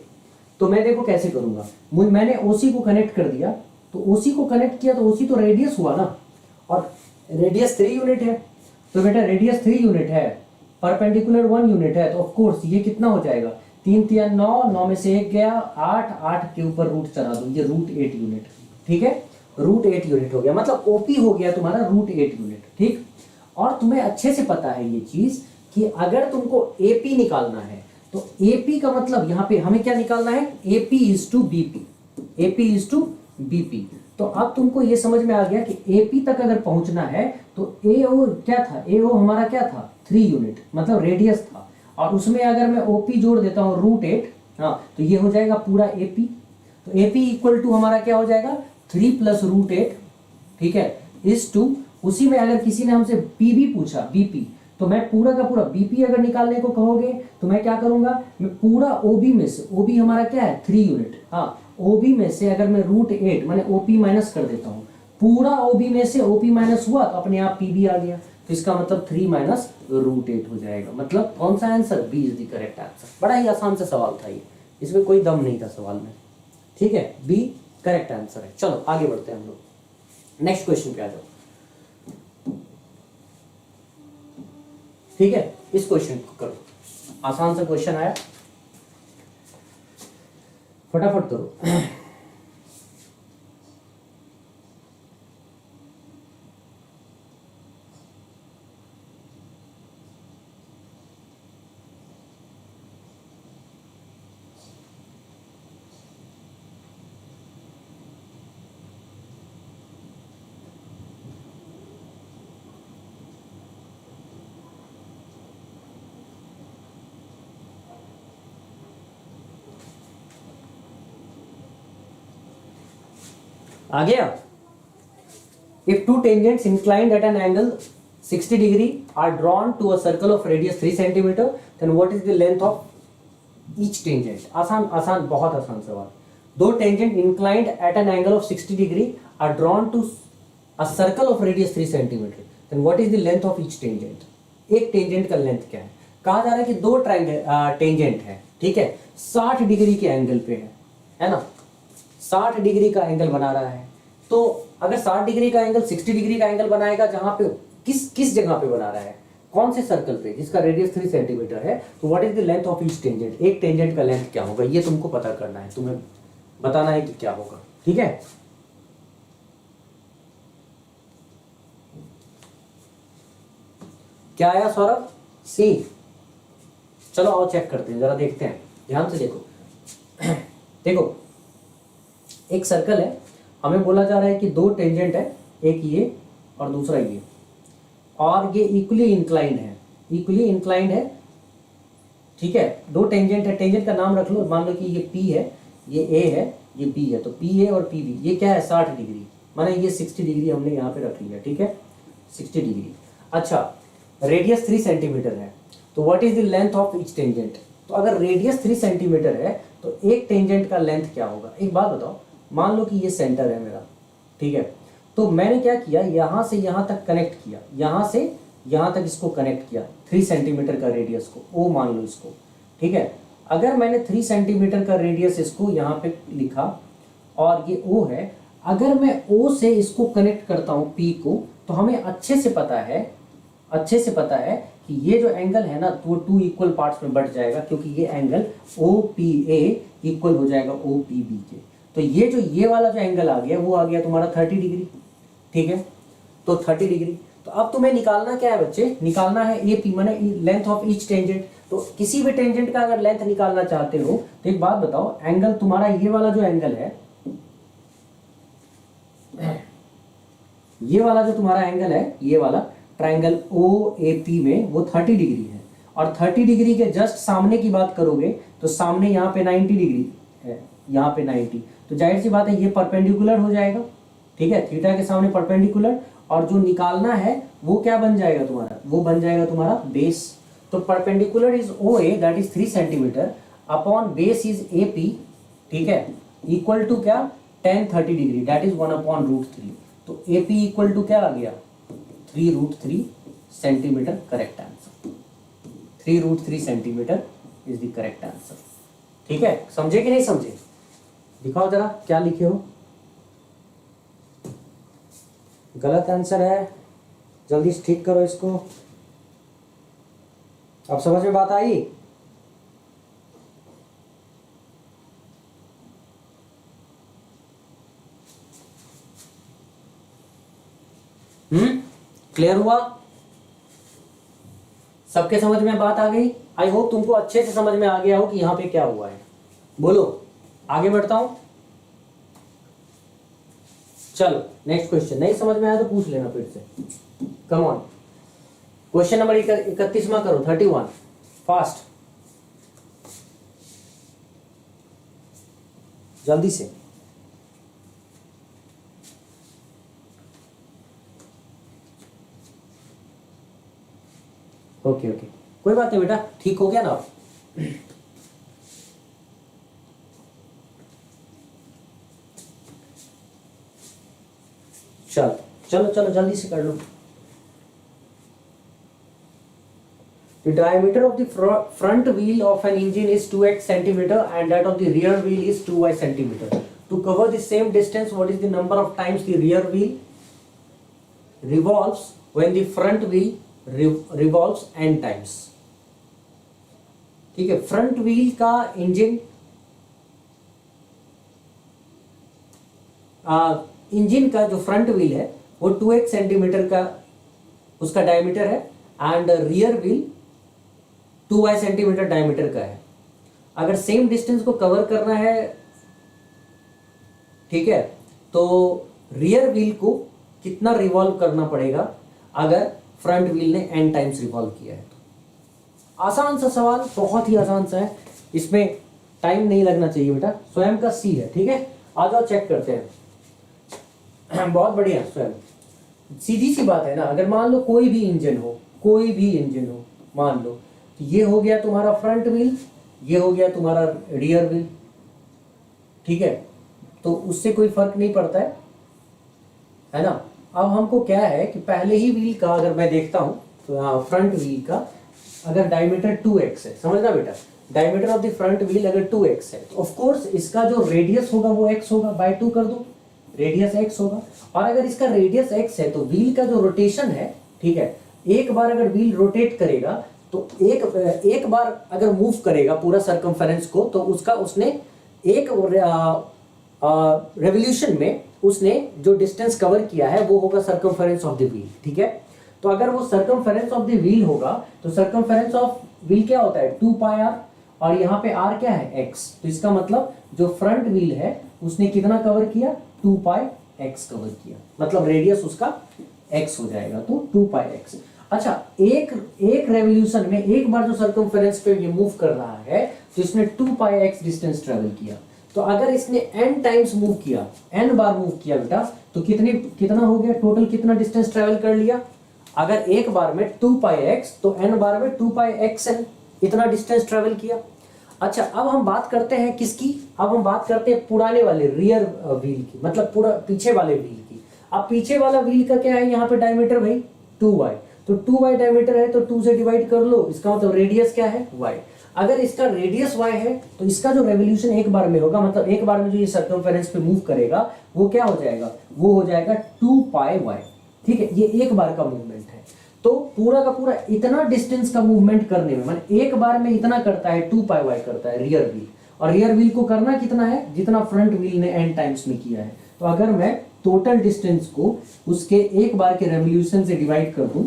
तो मैं देखो कैसे करूंगा। मैंने OC को कनेक्ट कर दिया, तो OC को कनेक्ट किया तो OC तो रेडियस हुआ ना, और रेडियस 3 यूनिट है, तो बेटा रेडियस 3 यूनिट है, परपेंडिकुलर 1 यूनिट है, तो ऑफ कोर्स ये कितना हो जाएगा, 3 3 9, 9 में से 1 गया, 8 8 के ऊपर रूट चला दो, ये √8 यूनिट, ठीक है। √8 यूनिट हो गया, मतलब ओपी हो गया तुम्हारा √8 यूनिट, ठीक। और तुम्हें अच्छे से पता है ये चीज कि अगर तुमको एपी निकालना है तो एपी का मतलब यहां पे हमें क्या निकालना है, AP is to BP, AP is to BP. तो अब तुमको ये समझ में आ गया कि एपी तक अगर पहुंचना है तो एओ क्या था, एओ हमारा क्या था 3 यूनिट, मतलब रेडियस था। और उसमें अगर मैं ओपी जोड़ देता हूं √8, हाँ, तो ये हो जाएगा पूरा एपी। तो एपी इक्वल टू हमारा क्या हो जाएगा 3 + √8, ठीक है, इज टू, उसी में अगर किसी ने हमसे पीबी पूछा, बीपी, तो मैं पूरा का पूरा बीपी अगर निकालने को कहोगे तो मैं क्या करूंगा, मैं पूरा ओबी में से, ओबी हमारा क्या है 3 यूनिट, हाँ, ओबी में से अगर मैं √8 मैंने ओपी माइनस कर देता हूं, पूरा ओबी में से ओपी माइनस हुआ तो अपने आप पीबी आ गया, तो इसका मतलब 3 - √8 हो जाएगा। मतलब कौन सा answer, B is the correct answer. बड़ा ही आसान सा सवाल था ये, इसमें कोई दम नहीं था सवाल में, ठीक है, बी करेक्ट आंसर है। चलो आगे बढ़ते हैं हम लोग, नेक्स्ट क्वेश्चन पे आ जाओ, ठीक है। इस क्वेश्चन को करो, आसान सा क्वेश्चन आया, फटाफट करो। आ गया। If two tangents inclined at an angle 60 degree are drawn to a circle of radius 3 centimeter, then what is the length of each tangent? आसान आसान, बहुत आसान सवाल। दो tangent inclined at an angle of 60 degree are drawn to a circle of radius 3 centimetre, then what is the length of each tangent. एक टेंजेंट का लेंथ क्या है, कहा जा रहा है कि दो टेंजेंट है, ठीक है, 60 डिग्री के एंगल पे है ना, 60 डिग्री का एंगल बना रहा है। तो अगर 60 डिग्री का एंगल 60 डिग्री का एंगल बनाएगा, जहां पे किस किस जगह पे बना रहा है, कौन से सर्कल पे जिसका रेडियस 3 सेंटीमीटर है, तो what is the length of each tangent, एक टेंजेंट का लेंथ क्या होगा, ये तुमको पता करना है, तुम्हें बताना है कि क्या होगा, ठीक है। क्या आया सौरभ, सी। चलो आओ चेक करते हैं, जरा देखते हैं, ध्यान से देखो। देखो एक सर्कल है, हमें बोला जा रहा है कि दो टेंजेंट है, एक ये और दूसरा ये, और ये इक्वली इंक्लाइंड है, इक्वली इंक्लाइंड है, ठीक है। दो टेंजेंट है, टेंजेंट का नाम रख लो, मान लो कि ये P है, ये A है, ये B है, तो PA और PB ये क्या है 60 डिग्री, माने ये 60 डिग्री हमने यहाँ पे रख लिया, ठीक है, 60 डिग्री। अच्छा रेडियस 3 सेंटीमीटर है, तो what is the length of each tangent. तो अगर रेडियस 3 सेंटीमीटर है तो एक टेंजेंट का लेंथ क्या होगा। एक बात बताओ, मान लो कि ये सेंटर है मेरा, ठीक है, तो मैंने क्या किया, यहां से यहां तक कनेक्ट किया, यहां से यहां तक इसको कनेक्ट किया, 3 सेंटीमीटर का रेडियस को, ओ मान लो इसको, ठीक है। अगर मैंने 3 सेंटीमीटर का रेडियस इसको यहाँ पे लिखा और ये ओ है, अगर मैं ओ से इसको कनेक्ट करता हूँ पी को, तो हमें अच्छे से पता है, अच्छे से पता है कि ये जो एंगल है ना, तो वो 2 इक्वल पार्ट्स में बढ़ जाएगा, क्योंकि ये angle O P A equal हो जाएगा ओ पी बी के। तो ये जो ये वाला जो एंगल आ गया, वो आ गया तुम्हारा 30 डिग्री, ठीक है, तो 30 डिग्री। तो अब तुम्हें निकालना क्या है बच्चे, निकालना है ए पी, माने लेंथ ऑफ ईच टेंजेंट। तो किसी भी टेंजेंट का अगर लेंथ निकालना चाहते हो, तो एक बात बताओ, एंगल तुम्हारा ये वाला जो एंगल है, ये वाला जो तुम्हारा एंगल है, ये वाला ट्रायंगल ओ ए पी में वो 30 डिग्री है, और 30 डिग्री के जस्ट सामने की बात करोगे तो सामने यहाँ पे 90 डिग्री है, यहाँ पे 90, तो जाहिर सी बात है ये परपेंडिकुलर हो जाएगा, ठीक है, थीटा के सामने परपेंडिकुलर, और जो निकालना है वो क्या बन जाएगा तुम्हारा, वो बन जाएगा तुम्हारा बेस। तो perpendicular is O A that is 3 centimetre upon base is A P, ठीक है, इक्वल टू क्या, tan 30 डिग्री दैट इज 1/√3। तो ए पी इक्वल टू क्या आ गया 3√3 centimetre, correct answer, 3√3 centimetre is the correct answer, ठीक है। समझे कि नहीं समझे, दिखाओ जरा क्या लिखे हो, गलत आंसर है, जल्दी से ठीक करो इसको। अब समझ में बात आई, क्लियर हुआ? सबके समझ में बात आ गई? आई होप तुमको अच्छे से समझ में आ गया हो कि यहाँ पे क्या हुआ है। बोलो, आगे बढ़ता हूं। चलो नेक्स्ट क्वेश्चन। नहीं समझ में आया तो पूछ लेना फिर से। कम ऑन, क्वेश्चन नंबर 31वां करो, 31 फास्ट, जल्दी से। ओके ओके, कोई बात नहीं बेटा, ठीक हो गया ना आप? चलो चलो चलो जल्दी से कर लो। The diameter of the front wheel of an engine is 2x centimeter and that of the rear wheel is 2y centimeter. To cover the same distance, what is the number of times the rear wheel revolves when the front wheel revolves n times? ठीक है, फ्रंट व्हील का इंजन इंजन का जो फ्रंट व्हील है वो 2x सेंटीमीटर का उसका डायमीटर है and rear wheel 2y centimetre diameter का है। अगर सेम डिस्टेंस को कवर करना है, ठीक है, तो रियर व्हील को कितना रिवॉल्व करना पड़ेगा अगर फ्रंट व्हील ने n टाइम्स रिवॉल्व किया है तो? आसान सा सवाल, बहुत ही आसान सा है, इसमें टाइम नहीं लगना चाहिए बेटा। स्वयं का सी है, ठीक है, आ जाओ चेक करते हैं। बहुत बढ़िया स्वयं, सीधी सी बात है ना। अगर मान लो कोई भी इंजन हो, मान लो तो ये हो गया तुम्हारा फ्रंट व्हील, ये हो गया तुम्हारा रियर व्हील, ठीक है, तो उससे कोई फर्क नहीं पड़ता है ना। अब हमको क्या है कि पहले ही व्हील का अगर मैं देखता हूं तो यहाँ फ्रंट व्हील का अगर डायमीटर 2x है, समझना बेटा, diameter of the front wheel अगर 2x है तो ऑफ कोर्स इसका जो रेडियस होगा वो x होगा, बाय 2 कर दो, रेडियस x होगा। और अगर इसका रेडियस x है तो व्हील का जो रोटेशन है, ठीक है, एक बार अगर व्हील रोटेट करेगा तो एक बार अगर मूव करेगा पूरा सर्कमफेरेंस को तो उसका उसने एक रेवोल्यूशन में उसने जो डिस्टेंस कवर किया है वो होगा सर्कमफेरेंस ऑफ द व्हील, ठीक है। तो अगर वो सर्कमफेरेंस ऑफ द व्हील होगा तो सर्कमफेरेंस ऑफ व्हील क्या होता है 2πr, और यहाँ पे r क्या है x, तो इसका मतलब जो फ्रंट व्हील है उसने कितना कवर किया 2πx कवर किया, मतलब रेडियस उसका x हो जाएगा, तो 2πx। अच्छा, एक रेवोल्यूशन में एक बार जो सर्कमफेरेंस पे ये मूव कर रहा है तो इसने 2πx डिस्टेंस ट्रेवल किया। तो अगर इसने n टाइम्स मूव किया, n बार मूव किया बेटा, तो कितना हो गया टोटल, कितना डिस्टेंस ट्रेवल कर लिया? अगर एक बार में 2πx तो n बार में 2πxn, इतना डिस्टेंस ट्रेवल किया। अच्छा, अब हम बात करते हैं किसकी? अब हम बात करते हैं पुराने वाले रियर व्हील की, मतलब पूरा पीछे वाले व्हील की। अब पीछे वाला व्हील का क्या है यहाँ पे डायमीटर भाई 2y, तो 2y डायमीटर है तो 2 से डिवाइड कर लो, इसका मतलब रेडियस क्या है y। अगर इसका रेडियस y है तो इसका जो रेवोल्यूशन एक बार में होगा, मतलब एक बार में जो ये सर्कमफेरेंस पे मूव करेगा वो क्या हो जाएगा, वो हो जाएगा 2πy, ठीक है, ये एक बार का मूवमेंट है। तो पूरा का पूरा इतना डिस्टेंस का मूवमेंट करने में, मतलब एक बार में इतना करता है 2πy करता है रियर व्हील, और रियर व्हील को करना कितना है जितना फ्रंट व्हील ने n टाइम्स में किया है। तो अगर मैं टोटल डिस्टेंस को उसके एक बार के रेवोल्यूशन से डिवाइड कर दूं,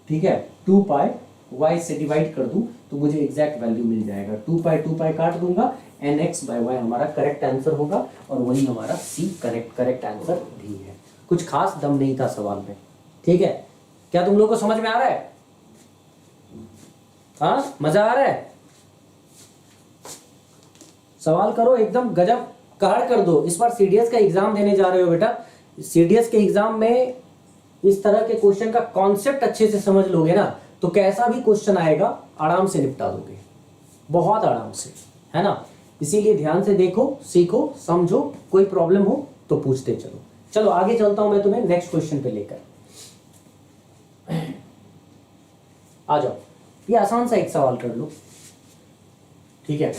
ठीक है, 2πy से डिवाइड कर दूं तो मुझे एग्जैक्ट वैल्यू मिल जाएगा। 2π काट दूंगा, nx/y हमारा करेक्ट आंसर होगा, और वही हमारा सी करेक्ट आंसर भी है। कुछ खास दम नहीं था सवाल में, ठीक है। क्या तुम लोग को समझ में आ रहा है? हाँ, मजा आ रहा है? सवाल करो, एकदम गजब कहर कर दो। इस बार सीडीएस का एग्जाम देने जा रहे हो बेटा, सीडीएस के एग्जाम में इस तरह के क्वेश्चन का कॉन्सेप्ट अच्छे से समझ लोगे ना तो कैसा भी क्वेश्चन आएगा आराम से निपटा दोगे, बहुत आराम से, है ना। इसीलिए ध्यान से देखो, सीखो, समझो, कोई प्रॉब्लम हो तो पूछते चलो। चलो आगे चलता हूं मैं तुम्हें नेक्स्ट क्वेश्चन पे लेकर। आ जाओ, ये आसान सा एक सवाल कर लो, ठीक है।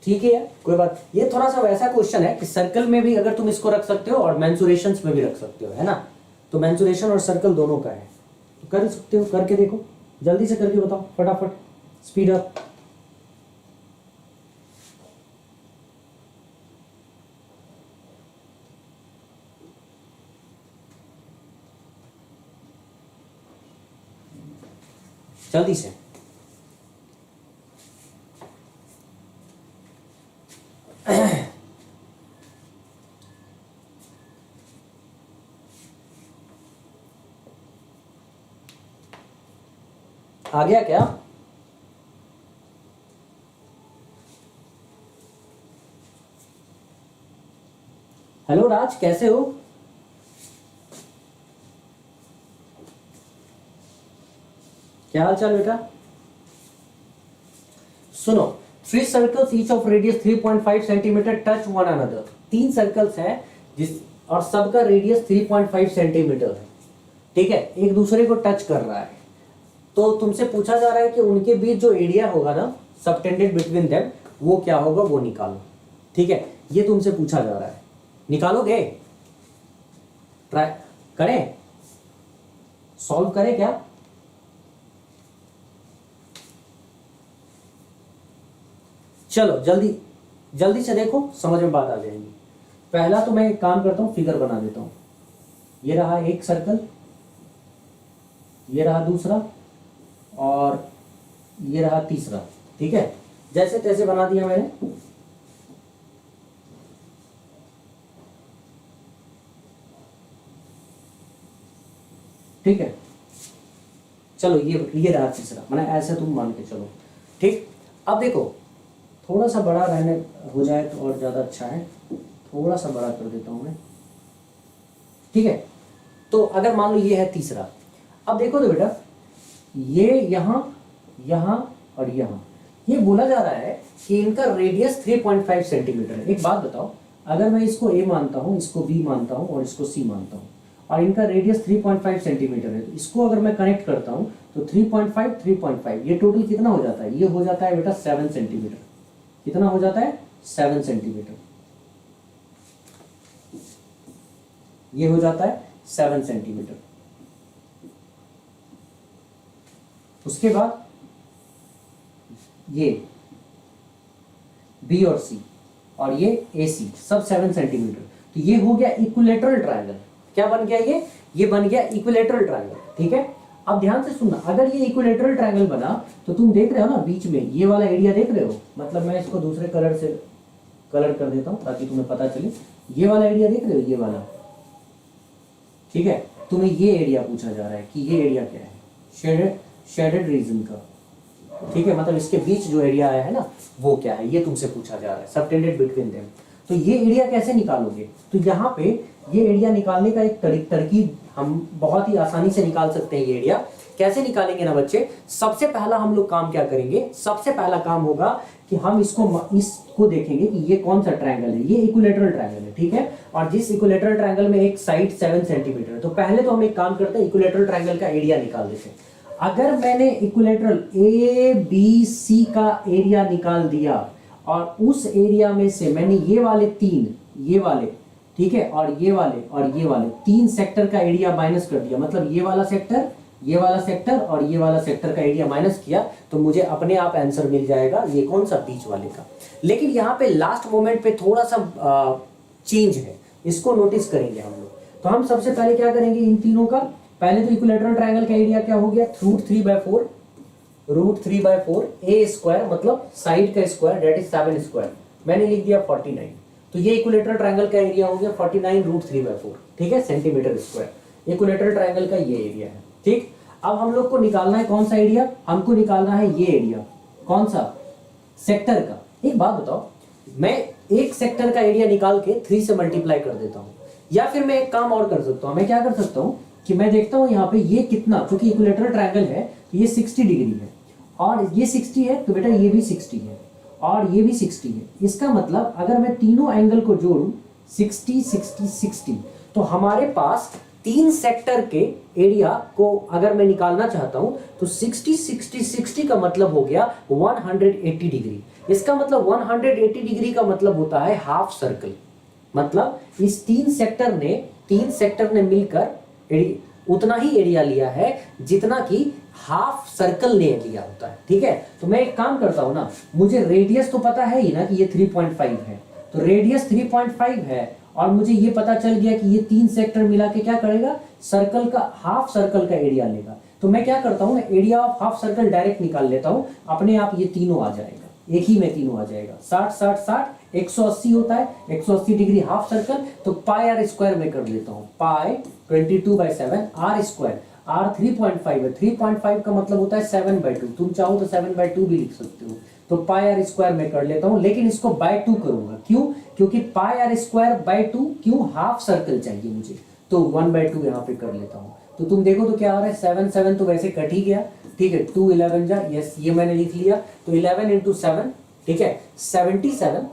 ठीक है, कोई बात। ये थोड़ा सा वैसा क्वेश्चन है कि सर्कल में भी अगर तुम इसको रख सकते हो और मेंसुरेशंस में भी रख सकते हो, है ना। तो मेंसुरेशन और सर्कल दोनों का है, तो कर सकते हो, करके देखो, जल्दी से करके बताओ, फटाफट, स्पीड अप। जल्दी से। आ गया क्या? हेलो राज, कैसे हो? क्या हाल चाल बेटा? सुनो, 3 circles each of radius 3.5 centimetre touch one another. 3 circles है जिस और सबका रेडियस 3.5 सेंटीमीटर है, ठीक है, एक दूसरे को टच कर रहा है। तो तुमसे पूछा जा रहा है कि उनके बीच जो एरिया होगा ना सबटेंडेड बिटवीन देम, वो क्या होगा, वो निकालो। ठीक है, ये तुमसे पूछा जा रहा है, निकालोगे? ट्राई करें, सॉल्व करें क्या? चलो जल्दी जल्दी से देखो, समझ में बात आ जाएगी। पहला तो मैं एक काम करता हूं, फिगर बना देता हूं। ये रहा एक सर्कल, ये रहा दूसरा, और ये रहा तीसरा। ठीक है, जैसे तैसे बना दिया मैंने। ठीक है, चलो ये रहा तीसरा, मैंने ऐसे तुम मान के चलो। ठीक, अब देखो थोड़ा सा बड़ा रहने हो जाए तो और ज़्यादा अच्छा है, थोड़ा सा बड़ा कर देता हूँ मैं। ठीक है, तो अगर मान लो ये है तीसरा, अब देखो तो बेटा ये यहाँ यहाँ और यहाँ, ये बोला जा रहा है कि इनका रेडियस 3.5 सेंटीमीटर है। एक बात बताओ, अगर मैं इसको A मानता हूँ, इसको B मानता हूँ और इसको C मानता हूँ, और इनका रेडियस 3.5 सेंटीमीटर है, तो इसको अगर मैं कनेक्ट करता हूँ तो 3.5 3.5 ये टोटल कितना हो जाता है? ये हो जाता है बेटा 7 सेंटीमीटर। कितना हो जाता है? 7 सेंटीमीटर। ये हो जाता है 7 सेंटीमीटर। उसके बाद ये बी और सी और ये ए सी सब 7 सेंटीमीटर। तो ये हो गया इक्विलेटरल ट्रायंगल। क्या बन गया ये बन गया इक्विलेटरल ट्रायंगल। ठीक है, अब ध्यान से सुनना, अगर ये इक्विलेटरल ट्रायंगल बना तो तुम देख रहे हो ना बीच में ये वाला एरिया देख रहे हो, मतलब मैं इसको दूसरे कलर से कलर कर देता हूं ताकि तुम्हें पता चले। ये वाला एरिया देख रहे हो, ये वाला, ठीक है, तुम्हें ये एरिया पूछा जा रहा है कि ये एरिया क्या है, शेडेड रीजन का। ठीक है, मतलब इसके बीच जो एरिया आया है ना वो क्या है, ये तुमसे पूछा जा रहा है, सबटेंडेड बिटवीन देम। तो ये एरिया कैसे निकालोगे? तो यहाँ पे ये एरिया निकालने का एक तरकीब हम बहुत ही आसानी से निकाल सकते हैं। ये एरिया कैसे निकालेंगे ना बच्चे, सबसे पहला हम लोग काम क्या करेंगे, सबसे पहला काम होगा कि हम इसको देखेंगे कि ये कौन सा ट्रायंगल है। ये इक्विलेटरल ट्रायंगल है, ठीक है, और जिस इक्विलेटरल ट्रायंगल में एक साइड 7 सेंटीमीटर है। तो पहले तो हम एक काम करते हैं, इक्विलेटरल ट्रायंगल का एरिया निकाल देते हैं। अगर मैंने इक्विलेटरल ए बी सी का एरिया निकाल दिया और उस एरिया में से मैंने ये वाले तीन, ये वाले, ठीक है, और ये वाले 3 सेक्टर का एरिया माइनस कर दिया, मतलब ये वाला सेक्टर, ये वाला सेक्टर और ये वाला सेक्टर का एरिया माइनस किया, तो मुझे अपने आप आंसर मिल जाएगा ये कौन सा, बीच वाले का। लेकिन यहाँ पे लास्ट मोमेंट पे थोड़ा सा चेंज है, इसको नोटिस करेंगे हम लोग। तो हम सबसे पहले क्या करेंगे, इन तीनों का पहले तो इक्विलेटरल ट्रायंगल का एरिया क्या हो गया, √3/4 ए स्क्वायर, मतलब साइड का स्क्वायर, दैट इज 7 स्क्वायर, मैंने लिख दिया 49। तो ये इक्विलेटरल ट्रायंगल का एरिया हो गया 49 √3/4, ठीक है, सेंटीमीटर स्क्वायर। इक्विलेटरल ट्रायंगल का ये एरिया है। ठीक, अब हम लोग को निकालना है कौन सा एरिया, हमको निकालना है ये एरिया, कौन सा, सेक्टर का। एक बात बताओ, मैं एक सेक्टर का एरिया निकाल के 3 से मल्टीप्लाई कर देता हूं, या फिर मैं एक काम और कर सकता हूं, मैं क्या कर सकता हूं कि मैं देखता हूं यहाँ पे ये कितना, क्योंकि इक्विलेटरल ट्रायंगल है तो ये 60 डिग्री है, और ये 60 है तो बेटा ये भी 60 है, और ये भी 60 है। इसका मतलब अगर मैं तीनों एंगल को जोड़ूं 60 60 60, तो हमारे पास 3 सेक्टर के एरिया को अगर मैं निकालना चाहता हूं तो 60 60 60 का मतलब हो गया 180 डिग्री। इसका मतलब 180 डिग्री का मतलब होता है हाफ सर्कल। मतलब इस 3 सेक्टर ने मिलकर उतना ही एरिया लिया है जितना कि हाफ सर्कल ने लिया होता है। ठीक है, तो मैं एक काम करता हूं ना, मुझे रेडियस तो पता है ही ना कि ये 3.5 है, तो रेडियस 3.5 है, और मुझे ये पता चल गया कि ये 3 सेक्टर मिला के क्या करेगा, सर्कल का, हाफ सर्कल का एरिया लेगा। तो मैं क्या करता हूँ ना, area of half circle direct निकाल लेता हूँ, अपने आप ये तीनों आ जाएगा, एक ही में तीनों आ जाएगा। 60 60 60 180 होता है, 180 डिग्री हाफ सर्कल, तो पाई आर स्क्वायर में कर लेता हूँ, पाई 22/7 आर स्क्वायर, आर 3.5 है, 3.5 का मतलब होता है 7/2, तुम चाहो तो 7/2 भी लिख सकते हो, तो पाई आर स्क्वायर में कर लेता हूँ, लेकिन इसको बाय 2 करूंगा, क्यों? क्योंकि पाई आर स्क्वायर बाय 2, क्यों? हाफ सर्कल चाहिए मुझे, तो 1/2 यहाँ पे कर लेता हूँ। तो तुम देखो तो क्या आ रहा है, 7 7 तो वैसे कट ही गया, ठीक है, 2 11 जा, यस ये मैंने लिख लिया, तो 11 × 7, ठीक है 77।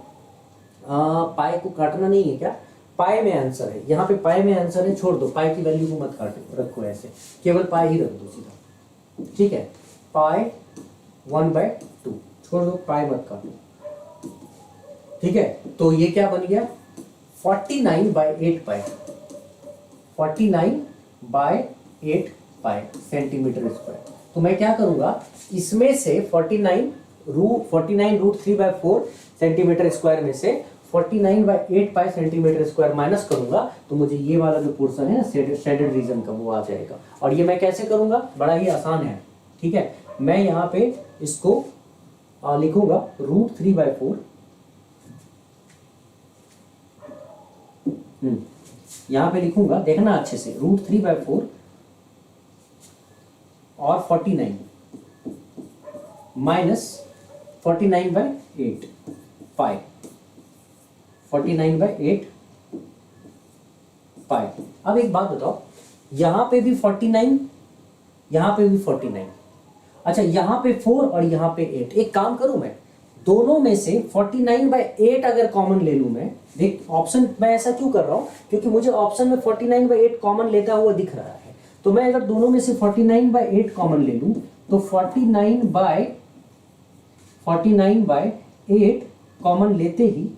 पाई को काटना नहीं है क्या, पाई में आंसर है, यहाँ पे पाई में आंसर है, छोड़ दो पाई की वैल्यू को मत काटो, रखो ऐसे, केवल पाई ही रख दो सीधा, ठीक है, पाई 1/2, छोड़ दो पाई मत काटो, ठीक है। तो ये क्या बन गया, 49/8 पाई, 49/8 पाई सेंटीमीटर स्क्वायर। तो मैं क्या करूंगा, इसमें से 49 रूट 3/4 सेंटीमीटर स्क्वायर में से 49/8 पाई सेंटीमीटर स्क्वायर माइनस करूंगा, तो मुझे ये वाला जो पोर्शन है ना शेडेड रीजन का, वो आ जाएगा। और ये मैं कैसे करूंगा, बड़ा ही आसान है, ठीक है। मैं यहाँ पे इसको लिखूंगा रूट 3/4, यहां पे लिखूंगा, देखना अच्छे से, रूट 3/4 और 49 माइनस 49/8 पाई, 49/8 पाई। अब एक बात बताओ, यहां पे भी 49, यहां पे भी 49, अच्छा यहां पे 4 और यहां पे 8, एक काम करूं मैं, दोनों में से 49/8 अगर कॉमन ले लूं मैं, देख ऑप्शन मैं ऐसा क्यों कर रहा हूं, क्योंकि मुझे ऑप्शन में 49/8 कॉमन लेता हुआ दिख रहा है, तो मैं अगर दोनों में से 49/8 कॉमन ले लूं, तो 49/8 कॉमन लेते ही,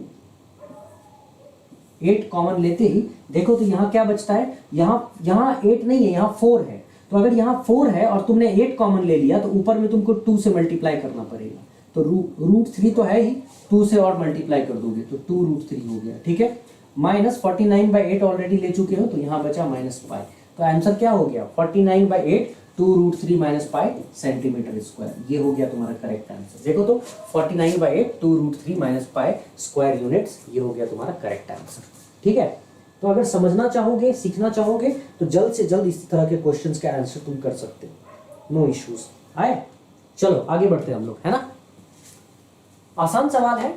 8 कॉमन लेते ही देखो तो यहां क्या बचता है, यहां 8 नहीं है, यहां 4 है, तो अगर यहां 4 है और तुमने 8 कॉमन ले लिया, तो ऊपर में तुमको 2 से मल्टीप्लाई करना पड़ेगा, तो रूट 3 तो है ही, 2 से और मल्टीप्लाई कर दोगे तो 2 रूट 3 हो गया, ठीक है। माइनस 49/8 ऑलरेडी ले चुके हो, तो यहां बचा माइनस पाई, तो आंसर क्या हो गया, 49/8 2 root 3 minus pi centimetre square, ये हो गया तुम्हारा करेक्ट आंसर। देखो तो 49/8 2 root 3 minus pi square units, ये हो गया तुम्हारा करेक्ट आंसर, ठीक है। तो अगर समझना चाहोगे, सीखना चाहोगे, तो जल्द से जल्द इस तरह के क्वेश्चंस का आंसर तुम कर सकते हो, नो इश्यूज। आए, चलो आगे बढ़ते हैं हम लोग, है ना। आसान सवाल है,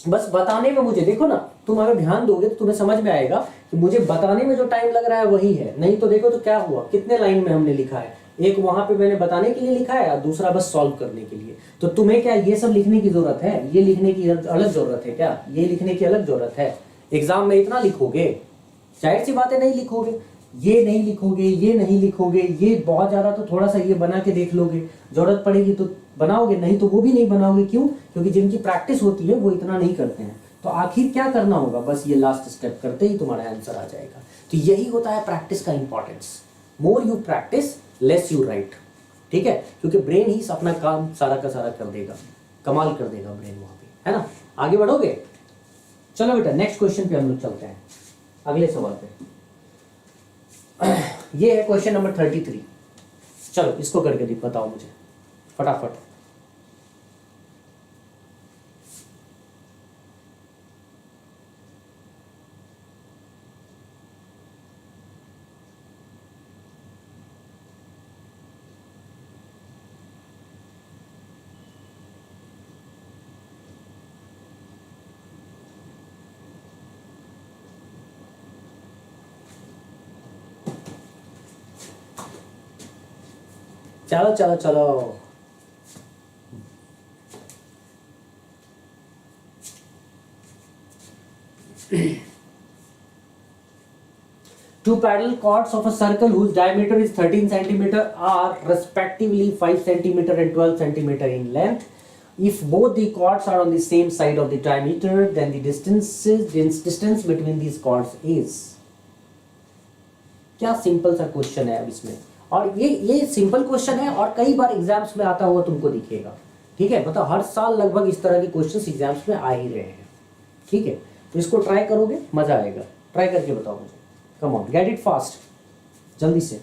बस बताने में मुझे, देखो ना, तुम अगर ध्यान दोगे तो तुम्हें समझ में आएगा कि मुझे बताने में जो टाइम लग रहा है वही है, नहीं तो देखो तो क्या हुआ, कितने लाइन में हमने लिखा है, एक वहां पे मैंने बताने के लिए लिखा है और दूसरा बस सॉल्व करने के लिए। तो तुम्हें क्या ये सब लिखने की जरूरत है, ये लिखने की अलग जरूरत है क्या, ये लिखने की अलग जरूरत है, एग्जाम में इतना लिखोगे, जाहिर सी बातें नहीं लिखोगे, ये नहीं लिखोगे, ये नहीं लिखोगे, ये बहुत ज्यादा तो थोड़ा सा ये बना के देख लोगे, जरूरत पड़ेगी तो बनाओगे, नहीं तो वो भी नहीं बनाओगे, क्यों? क्योंकि जिनकी प्रैक्टिस होती है वो इतना नहीं करते हैं। तो आखिर क्या करना होगा, बस ये लास्ट स्टेप करते ही तुम्हारा आंसर आ जाएगा। तो यही होता है प्रैक्टिस का importance, more you practice less you right, ठीक है, क्योंकि ब्रेन ही अपना काम सारा का सारा कर देगा, कमाल कर देगा ब्रेन वहां पे, है ना। आगे बढ़ोगे, चलो बेटा नेक्स्ट क्वेश्चन पे हम लोग चलते हैं, अगले सवाल पे। ये है क्वेश्चन नंबर 33, चलो इसको करके बताओ मुझे फटाफट। चलो चलो चलो, two parallel chords of a circle whose diameter is 13 centimeter are respectively 5 centimeter and 12 centimeter in length. If both the chords are on the same side of the diameter, then the distance between these chords is. क्या सिंपल सा क्वेश्चन है अब इसमें, और ये सिंपल क्वेश्चन है और कई बार एग्जाम्स में आता हुआ तुमको दिखेगा, ठीक है, मतलब हर साल लगभग इस तरह के क्वेश्चंस एग्जाम्स में आ ही रहे हैं, ठीक है। तो इसको ट्राई करोगे, मजा आएगा, ट्राई करके बताओ मुझे, come on get it fast, जल्दी से।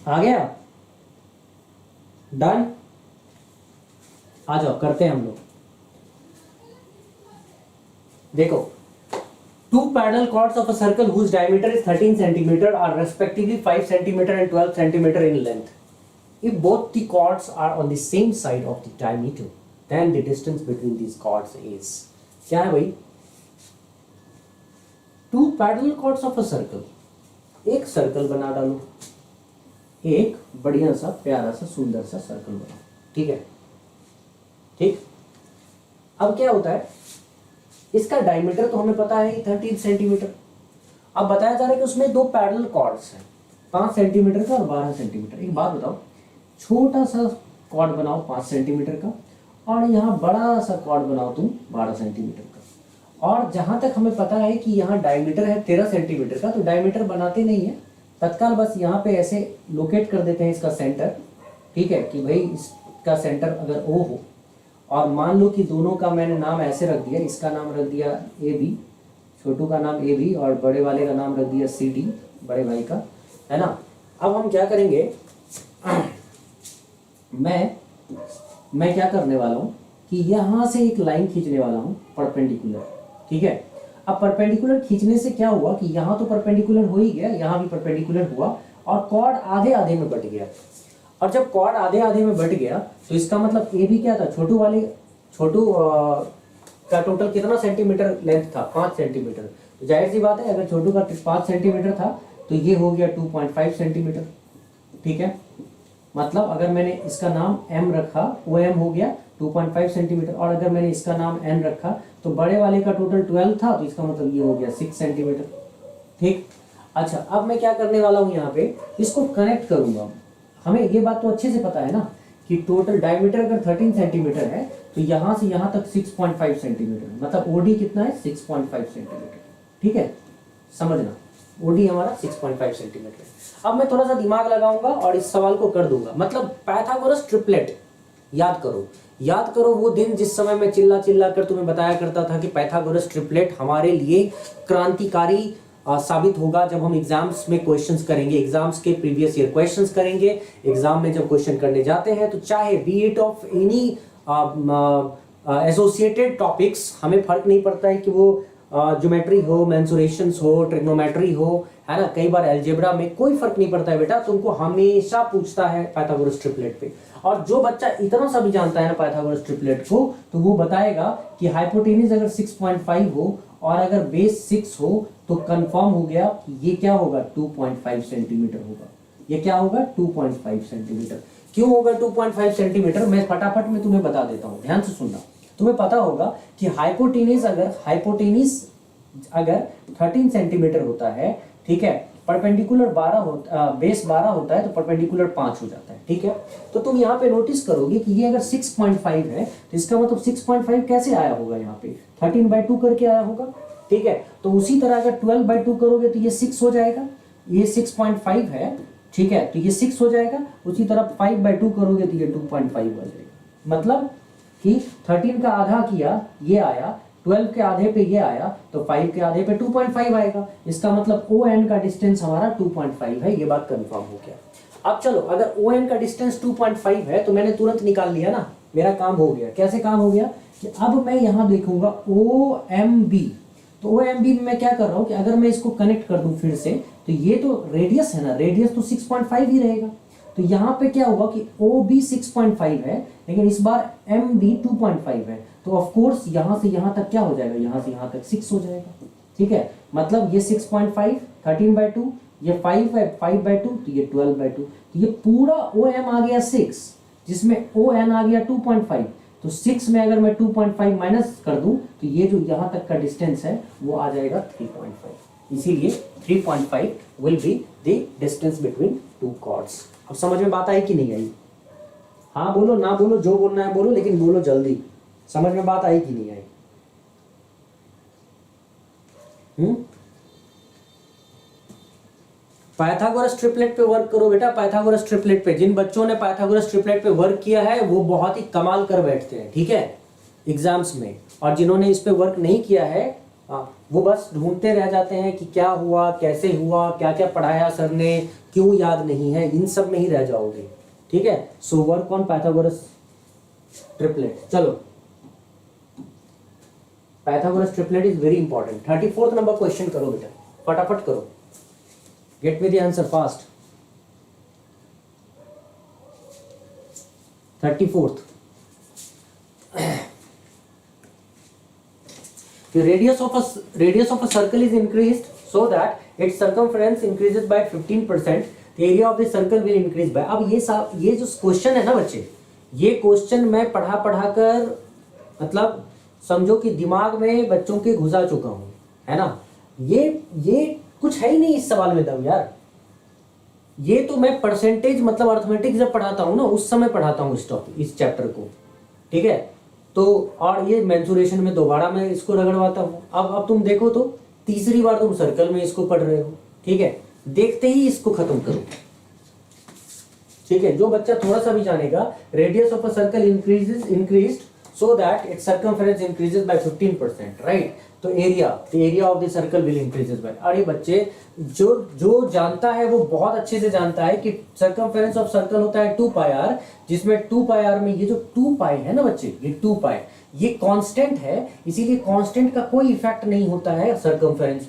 आ गया? डन? आ जाओ करते हैं हम लोग। देखो, two parallel chords of a circle whose diameter is 13 centimeter are respectively 5 centimeter and 12 centimeter in length. If both the chords are on the same side of the diameter, then the distance between these chords is, क्या है भाई? Two parallel chords of a circle, एक सर्कल बना डालो, एक बढ़िया सा प्यारा सा सुंदर सा सर्कल बनाओ, ठीक है? ठीक, अब क्या होता है, इसका डायमीटर तो हमें पता है 13 सेंटीमीटर। अब बताया जा रहा है कि उसमें दो पैरेलल कॉर्ड्स हैं, 5 सेंटीमीटर का और 12 सेंटीमीटर। एक बात बताओ, छोटा सा कॉर्ड बनाओ 5 सेंटीमीटर का और यहाँ बड़ा सा कॉर्ड बनाओ तुम 12 सेंटीमीटर का, और जहां तक हमें पता है कि यहाँ डायमीटर है 13 सेंटीमीटर का, तो डायमीटर बनाते नहीं है तत्काल, बस यहाँ पे ऐसे लोकेट कर देते हैं इसका सेंटर, ठीक है? कि भाई इसका सेंटर अगर ओ हो, और मान लो कि दोनों का मैंने नाम ऐसे रख दिया, इसका नाम रख दिया ए बी, छोटू का नाम ए बी और बड़े वाले का नाम रख दिया सी डी, बड़े भाई का, है ना? अब हम क्या करेंगे, मैं क्या करने वाला हूँ कि यहाँ से एक लाइन खींचने वाला हूँ परपेंडिकुलर, ठीक है? अब परपेंडिकुलर खींचने से क्या हुआ कि यहाँ तो परपेंडिकुलर हो ही गया, यहाँ भी परपेंडिकुलर हुआ और कॉर्ड आधे आधे में बट गया। और जब कॉर्ड आधे आधे में बट गया तो इसका मतलब ए भी क्या था, छोटू का टोटल कितना सेंटीमीटर लेंथ था, 5 सेंटीमीटर। तो जाहिर सी बात है, अगर छोटू का 5 सेंटीमीटर था तो ये हो गया 2.5 सेंटीमीटर, ठीक है? मतलब अगर मैंने इसका नाम m रखा, ओ m हो गया 2.5 सेंटीमीटर, और अगर मैंने इसका नाम n रखा तो बड़े वाले का टोटल 12 था, तो इसका मतलब ये हो गया 6 सेंटीमीटर, ठीक? अच्छा, अब मैं क्या करने वाला हूँ, यहाँ पे इसको कनेक्ट करूंगा। हमें ये बात तो अच्छे से पता है ना कि टोटल डायमीटर अगर 13 सेंटीमीटर है तो यहाँ से यहाँ तक 6.5 सेंटीमीटर, मतलब ओडी कितना है, 6.5 सेंटीमीटर, ठीक है? समझना, ओडी हमारा 6.5 सेंटीमीटर है। अब मैं थोड़ा सा दिमाग लगाऊंगा और इस सवाल को कर दूंगा। मतलब पाइथागोरस ट्रिपलेट याद करो वो दिन जिस समय मैं चिल्ला कर तुम्हें बताया करता था कि पाइथागोरस ट्रिपलेट हमारे लिए क्रांतिकारी साबित होगा जब हम एग्जाम्स में क्वेश्चंस करेंगे, एग्जाम्स के प्रीवियस ईयर क्वेश्चंस करेंगे। एग्जाम में जब क्वेश्चन करने जाते हैं तो चाहे B it of any associated topics, हमें फर्क नहीं पड़ता है कि वो ज्योमेट्री हो, मेंसुरेशंस हो, ट्रिग्नोमेट्री हो, है ना, कई बार अलजेब्रा में, कोई फर्क नहीं पड़ता है बेटा, तुमको हमेशा पूछता है पाइथागोरस ट्रिपलेट पे। और जो बच्चा इतना सा भी जानता है ना पाइथागोरस ट्रिपलेट को, तो वो बताएगा कि हाइपोटेन्यूज अगर 6.5 हो और अगर बेस 6 हो तो कंफर्म हो गया कि ये क्या होगा, 2.5 सेंटीमीटर होगा। ये क्या होगा, 2.5 सेंटीमीटर। क्यों होगा 2.5 सेंटीमीटर, मैं फटाफट में तुम्हें बता देता हूँ, ध्यान से सुनना। तुम्हें पता होगा कि हाइपोटेन्यूज अगर 13 सेंटीमीटर होता है, ठीक है, परपेंडिकुलर 12 होता, बेस 12 होता है तो परपेंडिकुलर 5 हो जाता है, ठीक है? तो तुम यहाँ पे नोटिस करोगे कि ये अगर 6.5 है तो इसका मतलब 6.5 कैसे आया होगा, यहाँ पे 13/2 करके आया होगा, ठीक है? तो उसी तरह अगर 12/2 करोगे तो ये 6 हो जाएगा, ये 6.5 है, ठीक है, तो ये 6 हो जाएगा। उसी तरह 5/2 करोगे तो ये 2.5 हो जाएगा। मतलब कि 13 का आधा किया ये आया, 12 के आधे पे ये आया, तो 5 के आधे पे 2.5 आएगा। इसका मतलब ओ एन का डिस्टेंस हमारा 2.5 है, ये बात कंफर्म हो गया। अब चलो, अगर ओ एन का डिस्टेंस 2.5 है तो मैंने तुरंत निकाल लिया ना, मेरा काम हो गया। कैसे काम हो गया कि अब मैं यहाँ देखूंगा ओ एम बी, तो ओ एम बी में मैं क्या कर रहा हूँ कि अगर मैं इसको कनेक्ट कर दूं फिर से, तो ये तो रेडियस है ना, रेडियस तो 6.5 ही रहेगा। तो यहाँ पे क्या हुआ कि ओ बी 6.5 है, लेकिन इस बार एम बी 2.5 है, तो ऑफ कोर्स यहाँ से यहाँ तक क्या हो जाएगा, यहाँ से यहाँ तक 6 हो जाएगा, ठीक है? मतलब ये 6.5 13/2, ये 5 है 5/2, तो ये 12/2, तो ये पूरा ओ एम आ गया 6, जिसमें ओ एन आ गया 2.5। तो 6 में अगर मैं 2.5 माइनस कर दूं तो ये जो यहाँ तक का डिस्टेंस है वो आ जाएगा 3.5। इसीलिए 3.5 will be the distance between two chords. अब समझ में बात आई कि नहीं आई? हाँ बोलो, ना बोलो, जो बोलना है बोलो, लेकिन बोलो जल्दी। समझ में बात आई कि नहीं आई? पाइथागोरस ट्रिपलेट पे वर्क करो बेटा। पाइथागोरस ट्रिपलेट पे जिन बच्चों ने पाइथागोरस ट्रिपलेट पे वर्क किया है वो बहुत ही कमाल कर बैठते हैं, ठीक है, एग्जाम्स में। और जिन्होंने इस पे वर्क नहीं किया है हाँ, वो बस ढूंढते रह जाते हैं कि क्या हुआ, कैसे हुआ, क्या क्या पढ़ाया सर ने, क्यों याद नहीं है, इन सब में ही रह जाओगे। ठीक है, so work on Pythagoras triplet. चलो, Pythagoras triplet is very important. 34th number question करो बेटा, फटाफट करो, get me the answer fast. 34th, the radius of a circle is increased so that its circumference increases by 15%, the area of the circle will increase by। अब ये जो क्वेश्चन है ना बच्चे, ये क्वेश्चन मैं पढ़ा कर मतलब समझो कि दिमाग में बच्चों के घुसा चुका हूँ, है ना। ये कुछ है ही नहीं इस सवाल में दम यार। ये तो मैं परसेंटेज मतलब अर्थमेटिक जब पढ़ाता हूँ ना, उस समय पढ़ाता हूँ इस चैप्टर को। ठीक है, तो और ये मेंसुरेशन में दोबारा मैं इसको रगड़वाता हूँ। अब तुम देखो तो तीसरी बार तुम सर्कल में इसको पढ़ रहे हो। ठीक है, देखते ही इसको खत्म करो। ठीक है, जो बच्चा थोड़ा सा भी जानेगा, radius of a circle increased so that its circumference increases by 15%, right? तो the area of the circle will increases by। अरे बच्चे, जो जानता है वो बहुत अच्छे से जानता है कि circumference of circle होता है 2πr, जिसमें 2πr में ये जो 2π है ना बच्चे, ये 2π ये कांस्टेंट है, इसीलिए कांस्टेंट का कोई इफेक्ट नहीं होता है सर्कमफेरेंस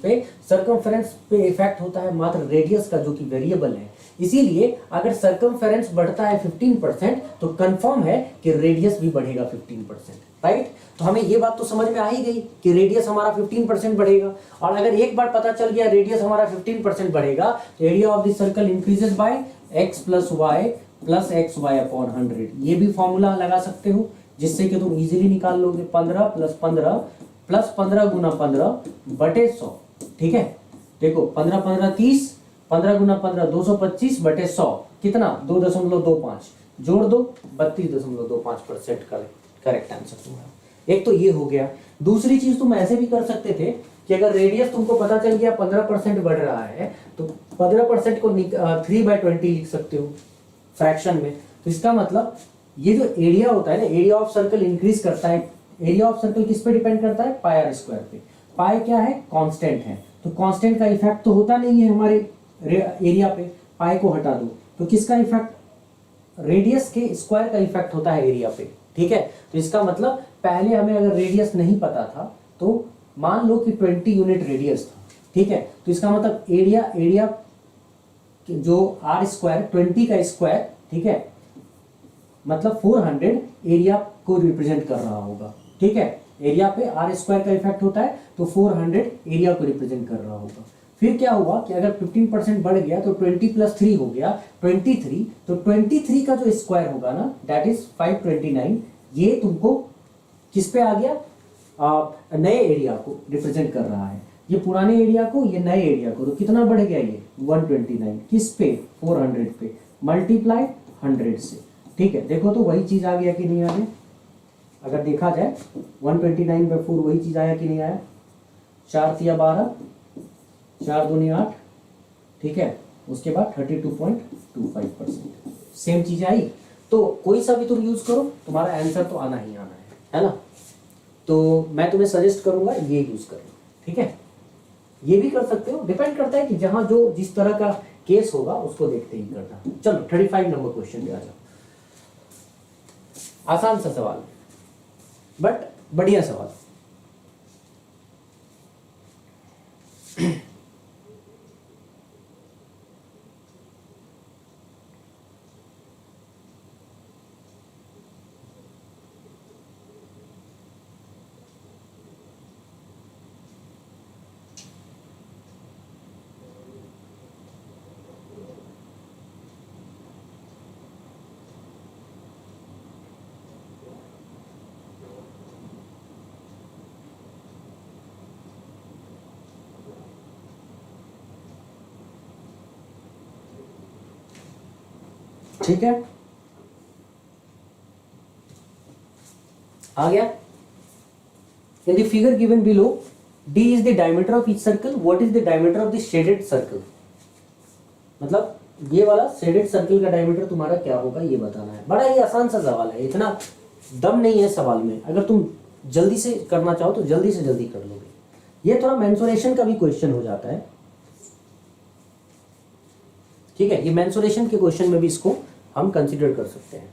पे इफेक्ट होता है मात्र रेडियस का, जो कि वेरिएबल है। इसीलिए अगर सर्कमफेरेंस बढ़ता है 15% तो कंफर्म है कि रेडियस भी बढ़ेगा 15%, राइट। तो हमें ये बात तो समझ में आ ही गई कि रेडियस हमारा 15% बढ़ेगा। और अगर एक बार पता चल गया रेडियस हमारा 15% बढ़ेगा तो area of the circle increases by x plus Y plus XY upon 100। ये भी फॉर्मूला लगा सकते हो जिससे कि तुम इजीली निकाल लोगे। 15 प्लस 15 गुना 15 बटे 100। ठीक है, देखो 15 15 30, 15 गुना 15 225 बटे 100 कितना 2.25, जोड़ दो 32.25% करेक्ट आंसर तुम्हारा। एक तो ये हो गया। दूसरी चीज तुम ऐसे भी कर सकते थे कि अगर रेडियस तुमको पता चल गया 15% बढ़ रहा है तो 15% को 3/20 लिख सकते हो फ्रैक्शन में। तो इसका मतलब ये जो एरिया होता है ना, एरिया ऑफ सर्कल इंक्रीज करता है। एरिया ऑफ सर्कल किस पे डिपेंड करता है? पाई आर स्क्वायर पे। पाई क्या है? कांस्टेंट है। तो कांस्टेंट का इफेक्ट तो होता नहीं है हमारे एरिया पे। पाई को हटा दो तो किसका इफेक्ट? रेडियस के स्क्वायर का इफेक्ट होता है एरिया पे। ठीक है, तो इसका मतलब पहले हमें अगर रेडियस नहीं पता था तो मान लो कि 20 यूनिट रेडियस था। ठीक है, तो इसका मतलब एरिया जो आर स्क्वायर 20 का स्क्वायर, ठीक है, मतलब 400 एरिया को रिप्रेजेंट कर रहा होगा। ठीक है, एरिया पे आर स्क्वायर का इफेक्ट होता है तो 400 एरिया को रिप्रेजेंट कर रहा होगा। फिर क्या हुआ कि अगर 15% बढ़ गया तो 20 प्लस 3 हो गया 23। तो 23 का जो स्क्वायर होगा ना, दैट इज 529। ये तुमको किस पे आ गया? नए एरिया को रिप्रेजेंट कर रहा है। ये पुराने एरिया को, ये नए एरिया को। तो कितना बढ़ गया? ये 129। किस पे? 400 पे। मल्टीप्लाई 100 से। ठीक है, देखो तो वही चीज आ गया कि नहीं आ गया? अगर देखा जाए 129/4 वही चीज आया कि नहीं आया? 4 तिया 12, 4 दूनी 8। ठीक है, उसके बाद 32.25% सेम चीज आई। तो कोई सा भी तुम यूज करो, तुम्हारा आंसर तो आना ही आना है ना। तो मैं तुम्हें सजेस्ट करूंगा ये यूज करना। ठीक है, ये भी कर सकते हो, डिपेंड करता है कि जहां जो जिस तरह का केस होगा उसको देखते ही करना। चलो 35 नंबर क्वेश्चन पे आ जाओ। आसान सा सवाल बट बढ़िया सवाल। ठीक है, आ गया। In the figure given below, d is the diameter of each circle. What is the diameter of the shaded circle? मतलब ये वाला shaded circle का डायमीटर तुम्हारा क्या होगा ये बताना है। बड़ा ही आसान सा सवाल है, इतना दम नहीं है सवाल में। अगर तुम जल्दी से करना चाहो तो जल्दी से जल्दी कर लोगे। ये थोड़ा मेंसुरेशन का भी क्वेश्चन हो जाता है, ठीक है, ये मेंसुरेशन के क्वेश्चन में भी इसको हम कंसीडर कर सकते हैं।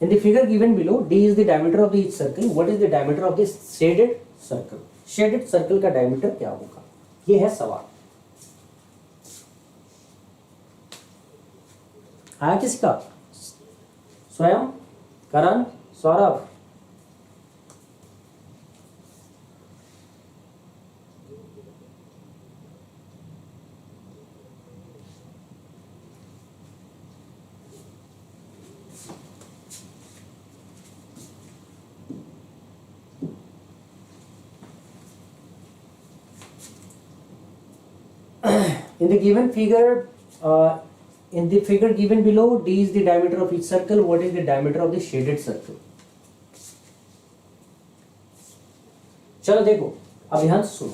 In the figure given below, D is the diameter of each circle. What is the diameter of this shaded circle? Shaded circle का diameter क्या होगा? ये है सवाल। आया किसका? स्वयं, करण, Saurabh. In the given figure, in the figure given below, D is the diameter of each circle. What is the diameter of the shaded circle? चलो देखो, अब ध्यान से सुनो।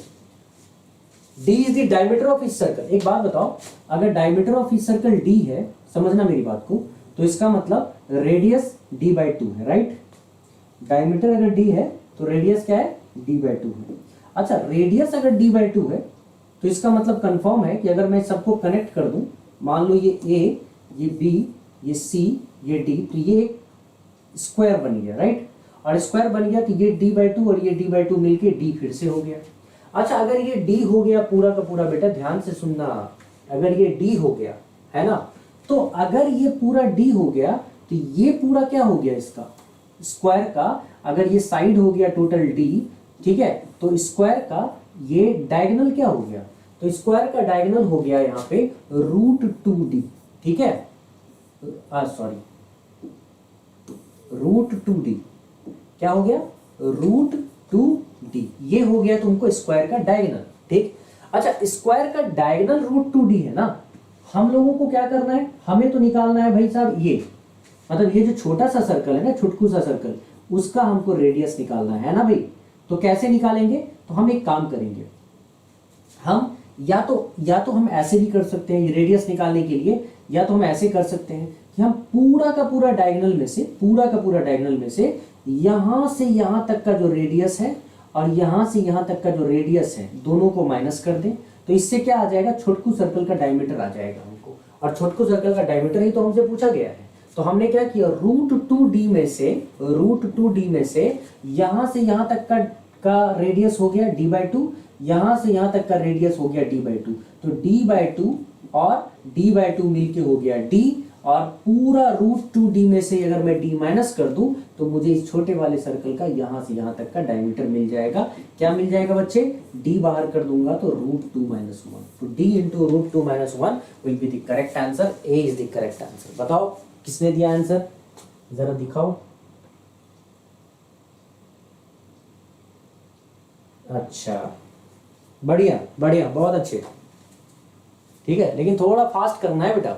D is the diameter of each circle. एक बात बताओ, अगर diameter of each circle D है, समझना मेरी बात को, तो इसका मतलब रेडियस D by 2 है, राइट? डायमीटर अगर D है तो रेडियस क्या है? D by 2 है। अच्छा, रेडियस अगर D by 2 है तो इसका मतलब कंफर्म है कि अगर मैं सबको कनेक्ट कर दूं, मान लो ये A, ये B, ये C, ये D, तो ये एक स्क्वायर बन गया, राइट? और स्क्वायर बन गया तो ये D by 2 और ये D by 2 मिलके D फिर से हो गया। अच्छा, अगर ये D हो गया पूरा का पूरा, बेटा ध्यान से सुनना, अगर ये D हो गया है ना, तो अगर ये पूरा D हो गया तो ये पूरा क्या हो गया इसका स्क्वायर का, अगर ये साइड हो गया टोटल D, ठीक है, तो स्क्वायर का ये डायगोनल क्या हो गया, तो स्क्वायर का डायगोनल हो गया यहाँ पे √2D, ठीक है, सॉरी √2D क्या हो गया, √2D, ये हो गया तुमको स्क्वायर का डायगोनल, ठीक। अच्छा, स्क्वायर का डायगोनल √2D है ना, हम लोगों को क्या करना है, हमें तो निकालना है भाई साहब ये, मतलब ये जो छोटा सा सर्कल है ना, छुटकू सा सर्कल, उसका हमको रेडियस निकालना है ना भाई। तो कैसे निकालेंगे, तो हम एक काम करेंगे, हम या तो हम ऐसे भी कर सकते हैं ये रेडियस निकालने के लिए, या तो हम ऐसे कर सकते हैं कि हम पूरा का पूरा डायगोनल में से यहां से यहां तक का जो रेडियस है और यहां से यहां तक का जो रेडियस है दोनों को माइनस कर दें, तो इससे क्या आ जाएगा, छोटकू सर्कल का डायमीटर आ जाएगा हमको, और छोटकू सर्कल का डायमीटर ही तो हमसे पूछा गया है। तो हमने क्या किया, √2D में से यहां से यहां तक का रेडियस हो गया D by 2, यहां से यहां तक का रेडियस हो गया D by 2, तो D by 2 और D by 2 मिलके हो गया D, और पूरा √2D में से अगर मैं D माइनस कर दूं तो मुझे इस छोटे वाले सर्कल का यहां से यहां तक का डायमीटर मिल जाएगा। क्या मिल जाएगा बच्चे, D बाहर कर दूंगा तो √2 - 1, तो D into √2 - 1 will be the correct answer, A is the correct answer. बताओ किसने दिया आंसर, जरा दिखाओ। अच्छा, बढ़िया बढ़िया, बहुत अच्छे, ठीक है, लेकिन थोड़ा फास्ट करना है बेटा,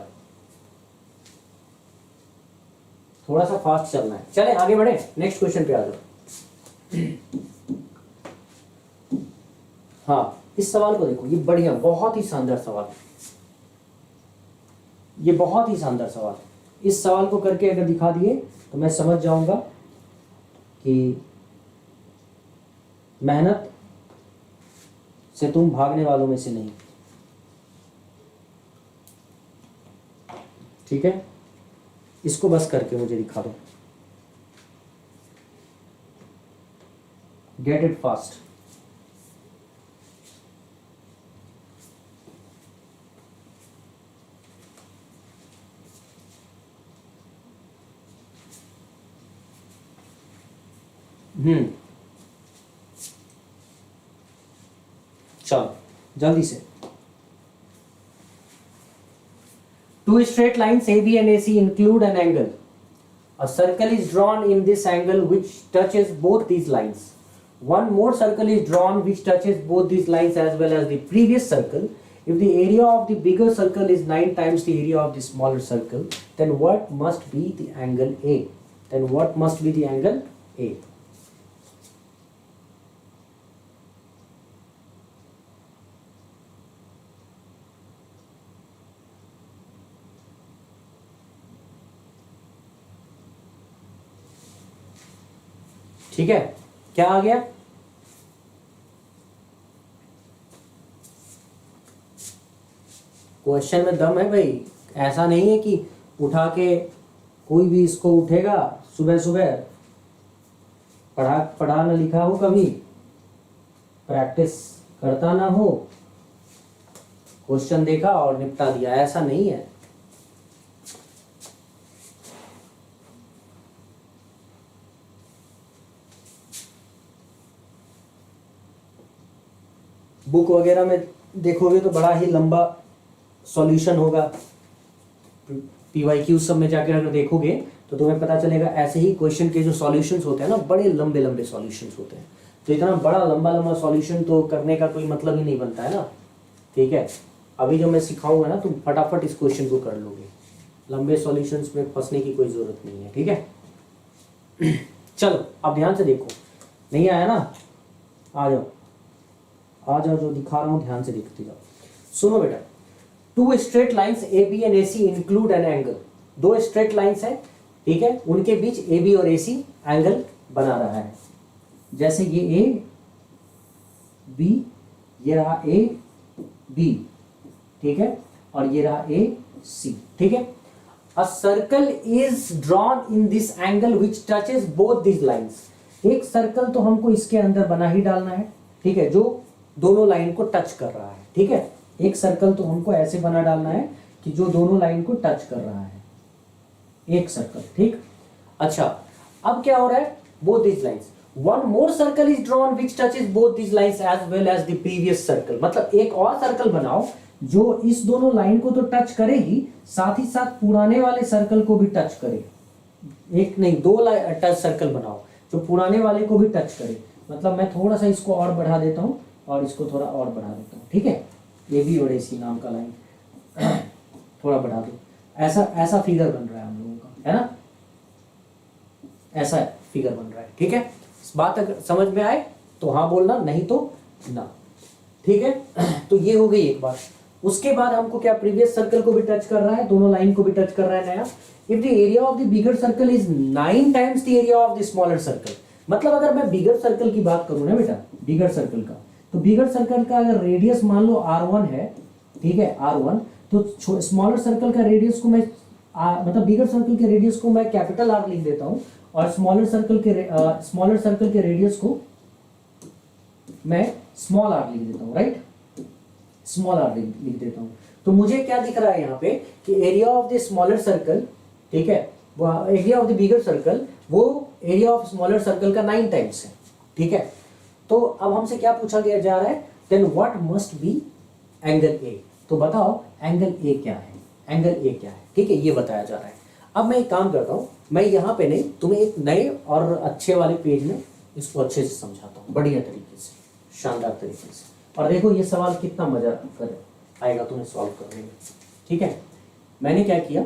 थोड़ा सा फास्ट चलना है। चले आगे बढ़े, नेक्स्ट क्वेश्चन पे आ जाओ। हाँ, इस सवाल को देखो, ये बढ़िया, बहुत ही शानदार सवाल, ये बहुत ही शानदार सवाल। इस सवाल को करके अगर दिखा दिए तो मैं समझ जाऊंगा कि मेहनत से तुम भागने वालों में से नहीं, ठीक है। इसको बस करके मुझे दिखा दो, गेट इट फास्ट। चलो जल्दी से। Two straight lines AB and AC include an angle. A circle is drawn in this angle which touches both these lines. One more circle is drawn which touches both these lines as well as the previous circle. If the area of the bigger circle is 9 times the area of the smaller circle, then what must be the angle A? Then what must be the angle A? ठीक है, क्या आ गया? क्वेश्चन में दम है भाई, ऐसा नहीं है कि उठा के कोई भी इसको उठेगा सुबह सुबह, पढ़ा ना लिखा हो, कभी प्रैक्टिस करता ना हो, क्वेश्चन देखा और निपटा दिया, ऐसा नहीं है। बुक वगैरह में देखोगे तो बड़ा ही लंबा सॉल्यूशन होगा, पीवाईक्यू सब में जाकर अगर देखोगे तो तुम्हें पता चलेगा ऐसे ही क्वेश्चन के जो सॉल्यूशंस होते हैं ना, बड़े लंबे लंबे सॉल्यूशंस होते हैं। तो इतना बड़ा लंबा लंबा सॉल्यूशन तो करने का कोई मतलब ही नहीं बनता है ना, ठीक है। अभी जो मैं सिखाऊंगा ना, तुम फटाफट इस क्वेश्चन को कर लोगे, लंबे सॉल्यूशंस में फंसने की कोई जरूरत नहीं है, ठीक है। चलो अब ध्यान से देखो, नहीं आया ना, आ जाओ आ जाओ, जो दिखा रहा हूं ध्यान से देखते जाओ। सुनो बेटा, two straight lines A B and A C include an angle. दो स्ट्रेट लाइंस है, ठीक है, उनके बीच ए बी और ए सी एंगल बना रहा है। जैसे ये ए बी, ये रहा ए बी, ठीक है, और ये रहा ए सी, ठीक है। A circle is drawn in this angle which touches both this lines. एक सर्कल तो हमको इसके अंदर बना ही डालना है, ठीक है, जो दोनों लाइन को टच कर रहा है, ठीक है। एक सर्कल तो हमको ऐसे बना डालना है कि जो दोनों लाइन को टच कर रहा है, एक सर्कल, ठीक। अच्छा, अब क्या हो रहा है, both this lines, one more circle is drawn which touches both this lines as well as the previous circle. मतलब एक और सर्कल बनाओ जो इस दोनों लाइन को तो टच करेगी, साथ ही साथ पुराने वाले सर्कल को भी टच करे। एक नहीं, दो टच सर्कल बनाओ जो पुराने वाले को भी टच करे। मतलब मैं थोड़ा सा इसको और बढ़ा देता हूं और इसको थोड़ा और बढ़ा देता हूं, ठीक है, ए बी और ए सी नाम का लाइन थोड़ा बढ़ा दो। ऐसा फिगर बन रहा है हम लोगों का, है ना, ऐसा फिगर बन रहा है, ठीक है। इस बात अगर समझ में आए तो हाँ बोलना, नहीं तो ना, ठीक है। तो ये हो गई एक बात। उसके बाद हमको क्या, प्रीवियस सर्कल को भी टच कर रहा है, दोनों लाइन को भी टच कर रहा है नया। If the area of the bigger circle is 9 times the area of the smaller circle. मतलब अगर मैं बिगर सर्कल की बात करूं ना बेटा, बिगर सर्कल का, तो बिगर सर्कल का अगर रेडियस मान लो R1 है, ठीक है, R1, तो स्मॉलर सर्कल का रेडियस को मैं मतलब बिगर सर्कल के रेडियस को मैं कैपिटल R लिख देता हूं, और स्मॉलर सर्कल के रेडियस को मैं स्मॉल r लिख देता हूं, राइट, स्मॉल r लिख देता हूं। तो मुझे क्या दिख रहा है यहाँ पे कि area of the smaller circle, ठीक है, area of the bigger circle वो एरिया ऑफ स्मॉलर सर्कल का 9 टाइम्स है, ठीक है। तो अब हमसे क्या पूछा गया जा रहा है, then what must be angle A. तो बताओ एंगल ए क्या है, एंगल ए क्या है, ठीक है, ये बताया जा रहा है। अब मैं एक काम करता हूं, मैं यहाँ पे नहीं, तुम्हें एक नए और अच्छे वाले पेज में इसको अच्छे से समझाता हूँ, बढ़िया तरीके से, शानदार तरीके से। और देखो ये सवाल कितना मजा कर आएगा तुम्हें सॉल्व करने में, ठीक है। मैंने क्या किया,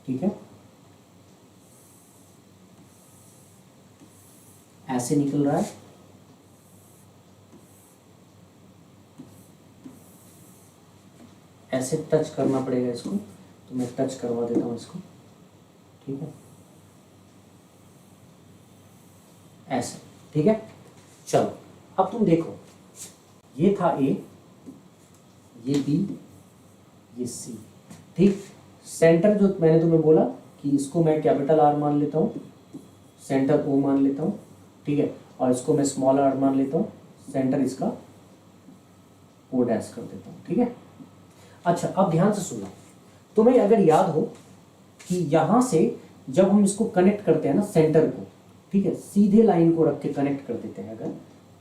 ठीक है, ऐसे निकल रहा है, ऐसे टच करना पड़ेगा इसको, तो मैं टच करवा देता हूं इसको, ठीक है, ऐसे, ठीक है। चलो अब तुम देखो, ये था ए, ये बी, ये सी, ठीक। सेंटर जो मैंने तुम्हें बोला कि इसको मैं कैपिटल R मान लेता हूँ, सेंटर O मान लेता हूँ, ठीक है, और इसको मैं स्मॉल r मान लेता हूँ, सेंटर इसका O डैश कर देता हूँ, ठीक है। अच्छा अब ध्यान से सुनना, तुम्हें अगर याद हो कि यहाँ से जब हम इसको कनेक्ट करते हैं ना सेंटर को, ठीक है, सीधे लाइन को रख के कनेक्ट कर देते हैं अगर,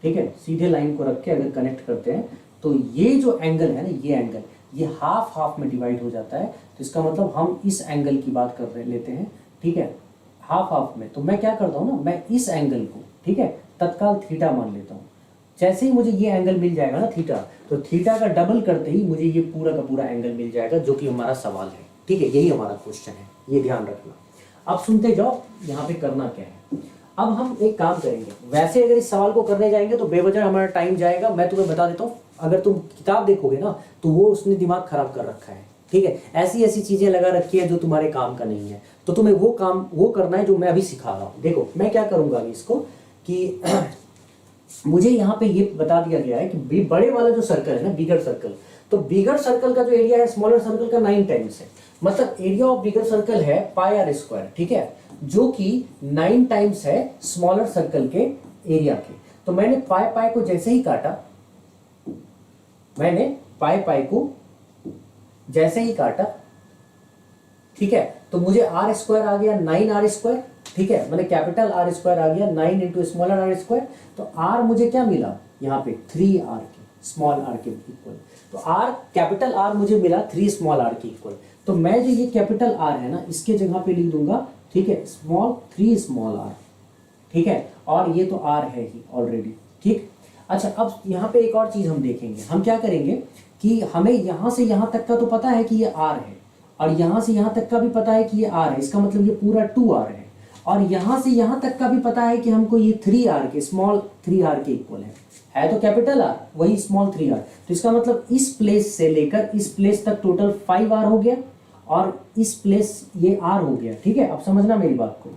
ठीक है, सीधे लाइन को रख के अगर कनेक्ट करते हैं तो ये जो एंगल है ना, ये एंगल, ये हाफ हाफ में डिवाइड हो जाता है। तो इसका मतलब हम इस एंगल की बात कर लेते हैं, ठीक है, हाफ हाफ में। तो मैं क्या करता हूँ ना, मैं इस एंगल को, ठीक है, तत्काल थीटा मान लेता हूँ। जैसे ही मुझे ये एंगल मिल जाएगा ना थीटा, तो थीटा का डबल करते ही मुझे ये पूरा का पूरा एंगल मिल जाएगा, जो कि हमारा सवाल है, ठीक है, यही हमारा क्वेश्चन है, ये ध्यान रखना। अब सुनते जाओ यहाँ पे करना क्या है। अब हम एक काम करेंगे, वैसे अगर इस सवाल को करने जाएंगे तो बेवजह हमारा टाइम जाएगा। मैं तुम्हें बता देता हूँ, अगर तुम किताब देखोगे ना तो वो उसने दिमाग खराब कर रखा है, ठीक है। ऐसी ऐसी चीजें लगा रखी है जो तुम्हारे काम का नहीं है, तो तुम्हें वो काम वो करना है जो मैं अभी सिखा रहा हूँ। देखो मैं क्या करूंगा अभी इसको कि मुझे यहाँ पे ये बता दिया गया है कि बड़े वाला जो सर्कल है ना, बिगर सर्कल, तो बिगर सर्कल का जो एरिया है स्मॉलर सर्कल का 9 टाइम्स है। मतलब एरिया ऑफ बिगर सर्कल है पाई आर स्क्वायर, ठीक है, जो कि 9 टाइम्स है स्मॉलर सर्कल के एरिया के। तो मैंने पाई पाई को जैसे ही काटा, मैंने पाई पाई को जैसे ही काटा, ठीक है, तो मुझे आर स्क्वायर आ गया 9 आर स्क्वायर, ठीक है, मतलब कैपिटल आर स्क्वायर आ गया 9 इंटू स्मॉलर आर स्क्वायर। तो आर मुझे क्या मिला यहाँ पे 3 आर के स्मॉल आर के इक्वल। तो आर कैपिटल आर मुझे मिला 3 स्मॉल आर के इक्वल। तो मैं जो ये कैपिटल आर है ना इसके जगह पे लिख दूंगा, ठीक है, स्मॉल 3 स्मॉल आर, ठीक है, और ये तो आर है ही ऑलरेडी, ठीक। अच्छा अब यहाँ पे एक और चीज हम देखेंगे, हम क्या करेंगे कि हमें यहाँ से यहाँ तक का तो पता है कि ये आर है, और यहाँ से यहाँ तक का भी पता है कि ये आर है, इसका मतलब ये पूरा 2r है, और यहाँ से यहाँ तक का भी पता है कि हमको ये 3r के स्मॉल 3r के इक्वल है तो कैपिटल आर वही स्मॉल 3r। तो इसका मतलब इस प्लेस से लेकर इस प्लेस तक टोटल 5r हो गया, और इस प्लेस ये r हो गया, ठीक है। अब समझना मेरी बात को,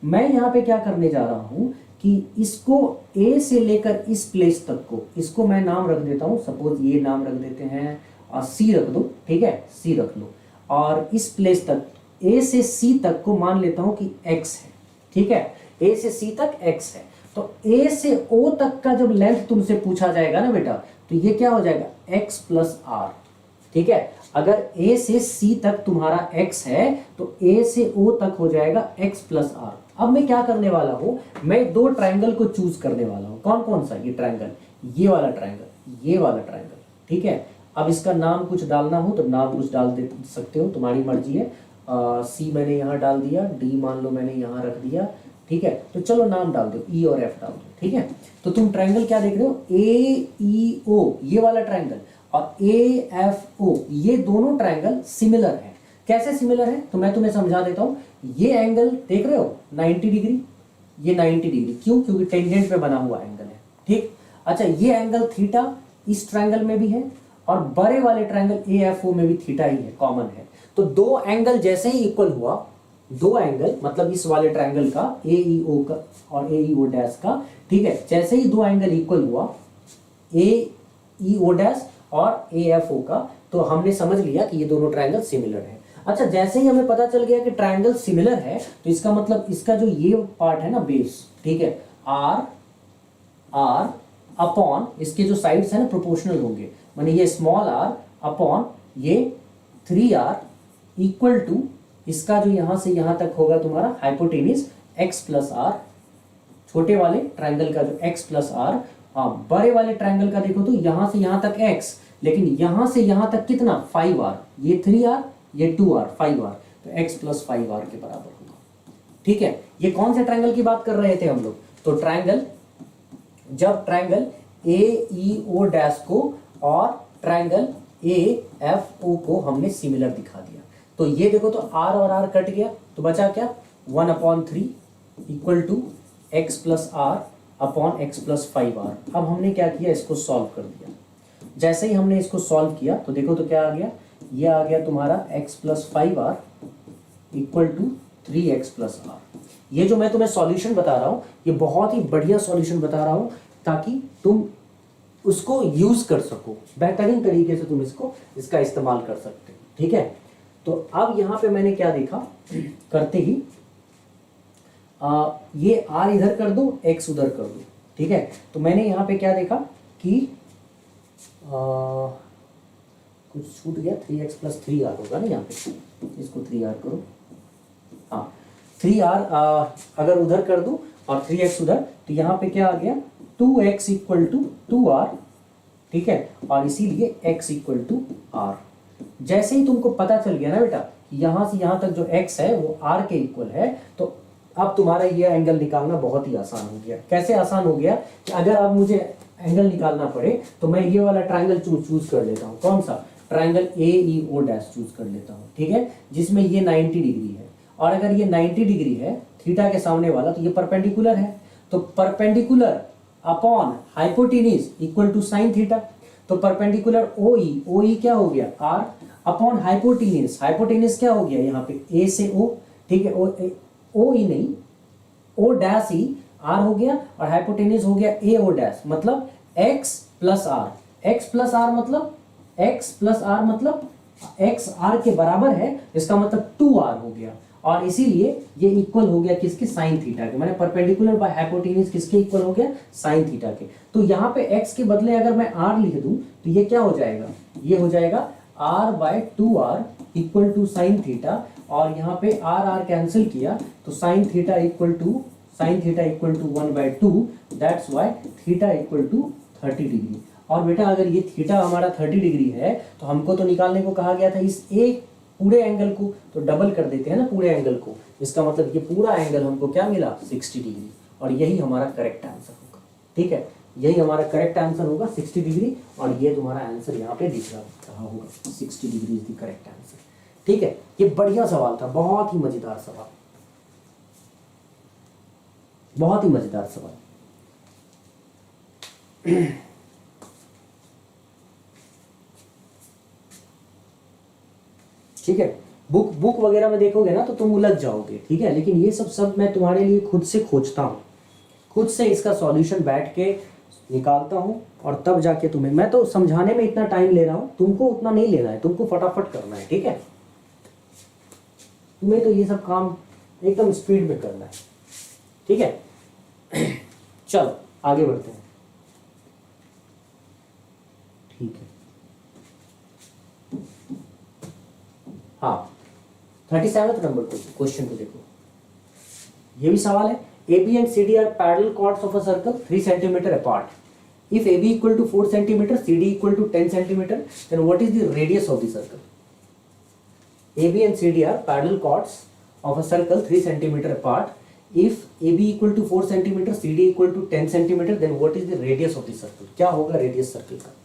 मैं यहाँ पे क्या करने जा रहा हूँ कि इसको a से लेकर इस प्लेस तक को, इसको मैं नाम रख देता हूँ, सपोज ये नाम रख देते हैं और c रख दो, ठीक है, c रख लो, और इस प्लेस तक a से c तक को मान लेता हूं कि x है, ठीक है, a से c तक x है। तो a से o तक का जब लेंथ तुमसे पूछा जाएगा ना बेटा, तो ये क्या हो जाएगा x प्लस r, ठीक है। अगर a से c तक तुम्हारा x है तो a से o तक हो जाएगा x प्लस r। अब मैं क्या करने वाला हूं, मैं दो ट्रायंगल को चूज करने वाला हूं। कौन कौन सा? ये ट्रायंगल, ये वाला ट्रायंगल, ये वाला ट्रायंगल, ठीक है। अब इसका नाम कुछ डालना हो तो नाम कुछ डाल दे सकते हो, तुम्हारी मर्जी है। सी मैंने यहाँ डाल दिया, डी मान लो मैंने यहाँ रख दिया, ठीक है। तो चलो नाम डाल दो, ई और एफ डाल दो, ठीक है। तो तुम ट्रायंगल क्या देख रहे हो, ए ई ओ ये वाला ट्रायंगल और ए एफ ओ, ये दोनों ट्रायंगल सिमिलर है। कैसे सिमिलर है तो मैं तुम्हें समझा देता हूँ। ये एंगल देख रहे हो 90 डिग्री, ये 90 डिग्री, क्यों? क्योंकि टेंजेंट पे बना हुआ एंगल है, ठीक। अच्छा ये एंगल थीटा इस ट्रायंगल में भी है, और बड़े वाले ट्रायंगल ए एफ ओ में भी थीटा ही है, कॉमन है। तो दो एंगल जैसे ही इक्वल हुआ, दो एंगल मतलब इस वाले ट्रायंगल का ए ई ओ का और ए ई ओ डैश का, ठीक है, जैसे ही दो एंगल इक्वल हुआ ए ई ओ डैश और ए एफ ओ का, तो हमने समझ लिया कि ये दोनों ट्रायंगल सिमिलर है। अच्छा जैसे ही हमें पता चल गया कि ट्रायंगल सिमिलर है, तो इसका मतलब इसका जो ये पार्ट है ना बेस, ठीक है, आर आर अपॉन इसके जो साइड्स है ना प्रोपोर्शनल होंगे, माने ये स्मॉल आर अपॉन ये 3r इक्वल टू इसका जो यहां से यहां तक होगा तुम्हारा हाइपोटेनिस x प्लस आर, छोटे वाले ट्रायंगल का जो x प्लस आर, बड़े वाले ट्रायंगल का देखो तो यहां से यहां तक x, लेकिन यहां से यहां तक कितना 5r, ये 3r ये 2r 5r, तो x प्लस 5r के बराबर होगा, ठीक है। ये कौन से ट्रायंगल की बात कर रहे थे हम लोग? तो ट्रायंगल, जब triangle A E O dash को और ट्रायंगल ए एफ ओ को हमने सिमिलर दिखा दिया, तो ये देखो तो r और r कट गया, तो बचा क्या 1/3 equal to x plus r upon x plus 5r। अब हमने क्या किया, इसको सॉल्व कर दिया। जैसे ही हमने इसको सॉल्व किया तो देखो तो क्या आ गया, ये आ गया तुम्हारा x plus 5r equal to 3x plus r. ये जो मैं तुम्हें सॉल्यूशन बता रहा हूँ, ये बहुत ही बढ़िया सॉल्यूशन बता रहा हूँ ताकि तुम उसको यूज कर सको, बेहतरीन तरीके से तुम इसका इस्तेमाल कर सकते हो, ठीक है। तो अब यहाँ पे मैंने क्या देखा, करते ही ये r इधर कर दो, x उधर कर दो, ठीक है। तो मैंने यहाँ पे क्या देखा कि कुछ छूट गया, 3x प्लस 3r होगा ना यहाँ पे, इसको 3r करो, हाँ 3r अगर उधर कर दूं और 3x उधर, तो यहाँ पे क्या आ गया 2x इक्वल टू 2r, ठीक है, और इसीलिए x इक्वल टू r। जैसे ही तुमको पता चल गया ना बेटा यहाँ से यहाँ तक जो x है वो r के इक्वल है, तो अब तुम्हारा ये एंगल निकालना बहुत ही आसान हो गया। कैसे आसान हो गया कि अगर अब मुझे एंगल निकालना पड़े तो मैं ये वाला ट्रायंगल चूज कर लेता हूँ। कौन सा? Triangle A E O dash choose कर लेता हूँ, ठीक है, जिसमें ये 90 डिग्री है, और अगर ये 90 डिग्री है थीटा के सामने वाला, तो ये परपेंडिकुलर है, तो perpendicular upon hypotenuse equal to sine theta. तो परपेंडिकुलर ओ ई क्या हो गया आर अपॉन हाइपोटेन्यूज, हाइपोटेन्यूज क्या हो गया यहाँ पे ए से ओ, ठीक है, ओ ई नहीं ओ डैश ई आर हो गया और हाइपोटेन्यूज हो गया ए ओ डैश, मतलब x plus r, x plus r मतलब एक्स प्लस आर मतलब एक्स आर के बराबर है, इसका मतलब 2r हो गया और इसीलिए ये इक्वल हो गया किसके साइन थीटा के, मैंने परपेंडिकुलर बाय हाइपोटेन्यूज किसके इक्वल हो गया साइन थीटा के। तो यहाँ पे x के बदले अगर मैं r लिख दूं तो ये क्या हो जाएगा, ये हो जाएगा r by 2r equal to sine theta और यहाँ पे r कैंसिल किया तो sine theta equal to 1/2, that's why theta equal to 30 degree. और बेटा अगर ये थीटा हमारा 30 डिग्री है तो हमको तो निकालने को कहा गया था इस एक पूरे एंगल को, तो डबल कर देते हैं ना पूरे एंगल को, इसका मतलब ये पूरा एंगल हमको क्या मिला 60 डिग्री और यही हमारा करेक्ट आंसर होगा। ठीक है, यही हमारा करेक्ट आंसर होगा 60 डिग्री और ये तुम्हारा आंसर यहाँ पे दिख रहा होगा 60 degree is the correct answer. ठीक है, ये बढ़िया सवाल था, बहुत ही मजेदार सवाल, बहुत ही मजेदार सवाल। ठीक है, बुक वगैरह में देखोगे ना तो तुम उलझ जाओगे, ठीक है, लेकिन ये सब मैं तुम्हारे लिए खुद से खोजता हूँ, खुद से इसका सॉल्यूशन बैठ के निकालता हूँ और तब जाके तुम्हें, मैं तो समझाने में इतना टाइम ले रहा हूँ, तुमको उतना नहीं लेना है, तुमको फटाफट करना है। ठीक है, तुम्हें तो ये सब काम एकदम स्पीड में करना है। ठीक है, चलो आगे बढ़ते हैं। ठीक है, हाँ 37 नंबर क्वेश्चन को देखो, ये भी सवाल है। AB and CD are parallel chords of a circle 3 centimeter apart. If AB equal to 4 centimeter, CD equal to 10 centimeter, then what is the radius of the circle? AB and CD are parallel chords of a circle 3 centimeter apart. If AB equal to 4 centimeter, CD equal to 10 centimeter, then what is the radius of the circle? क्या होगा radius circle का?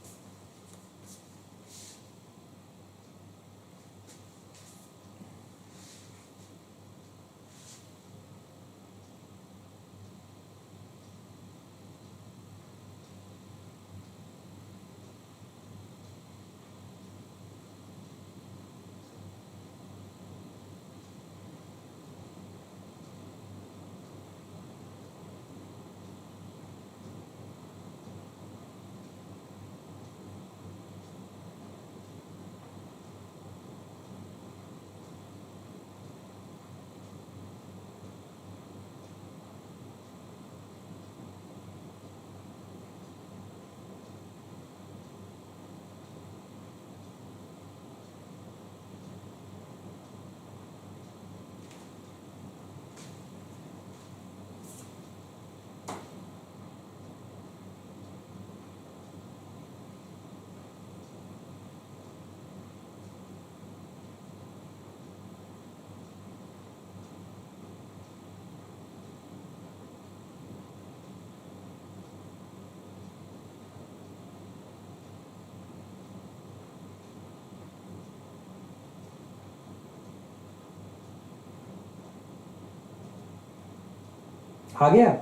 आ गया?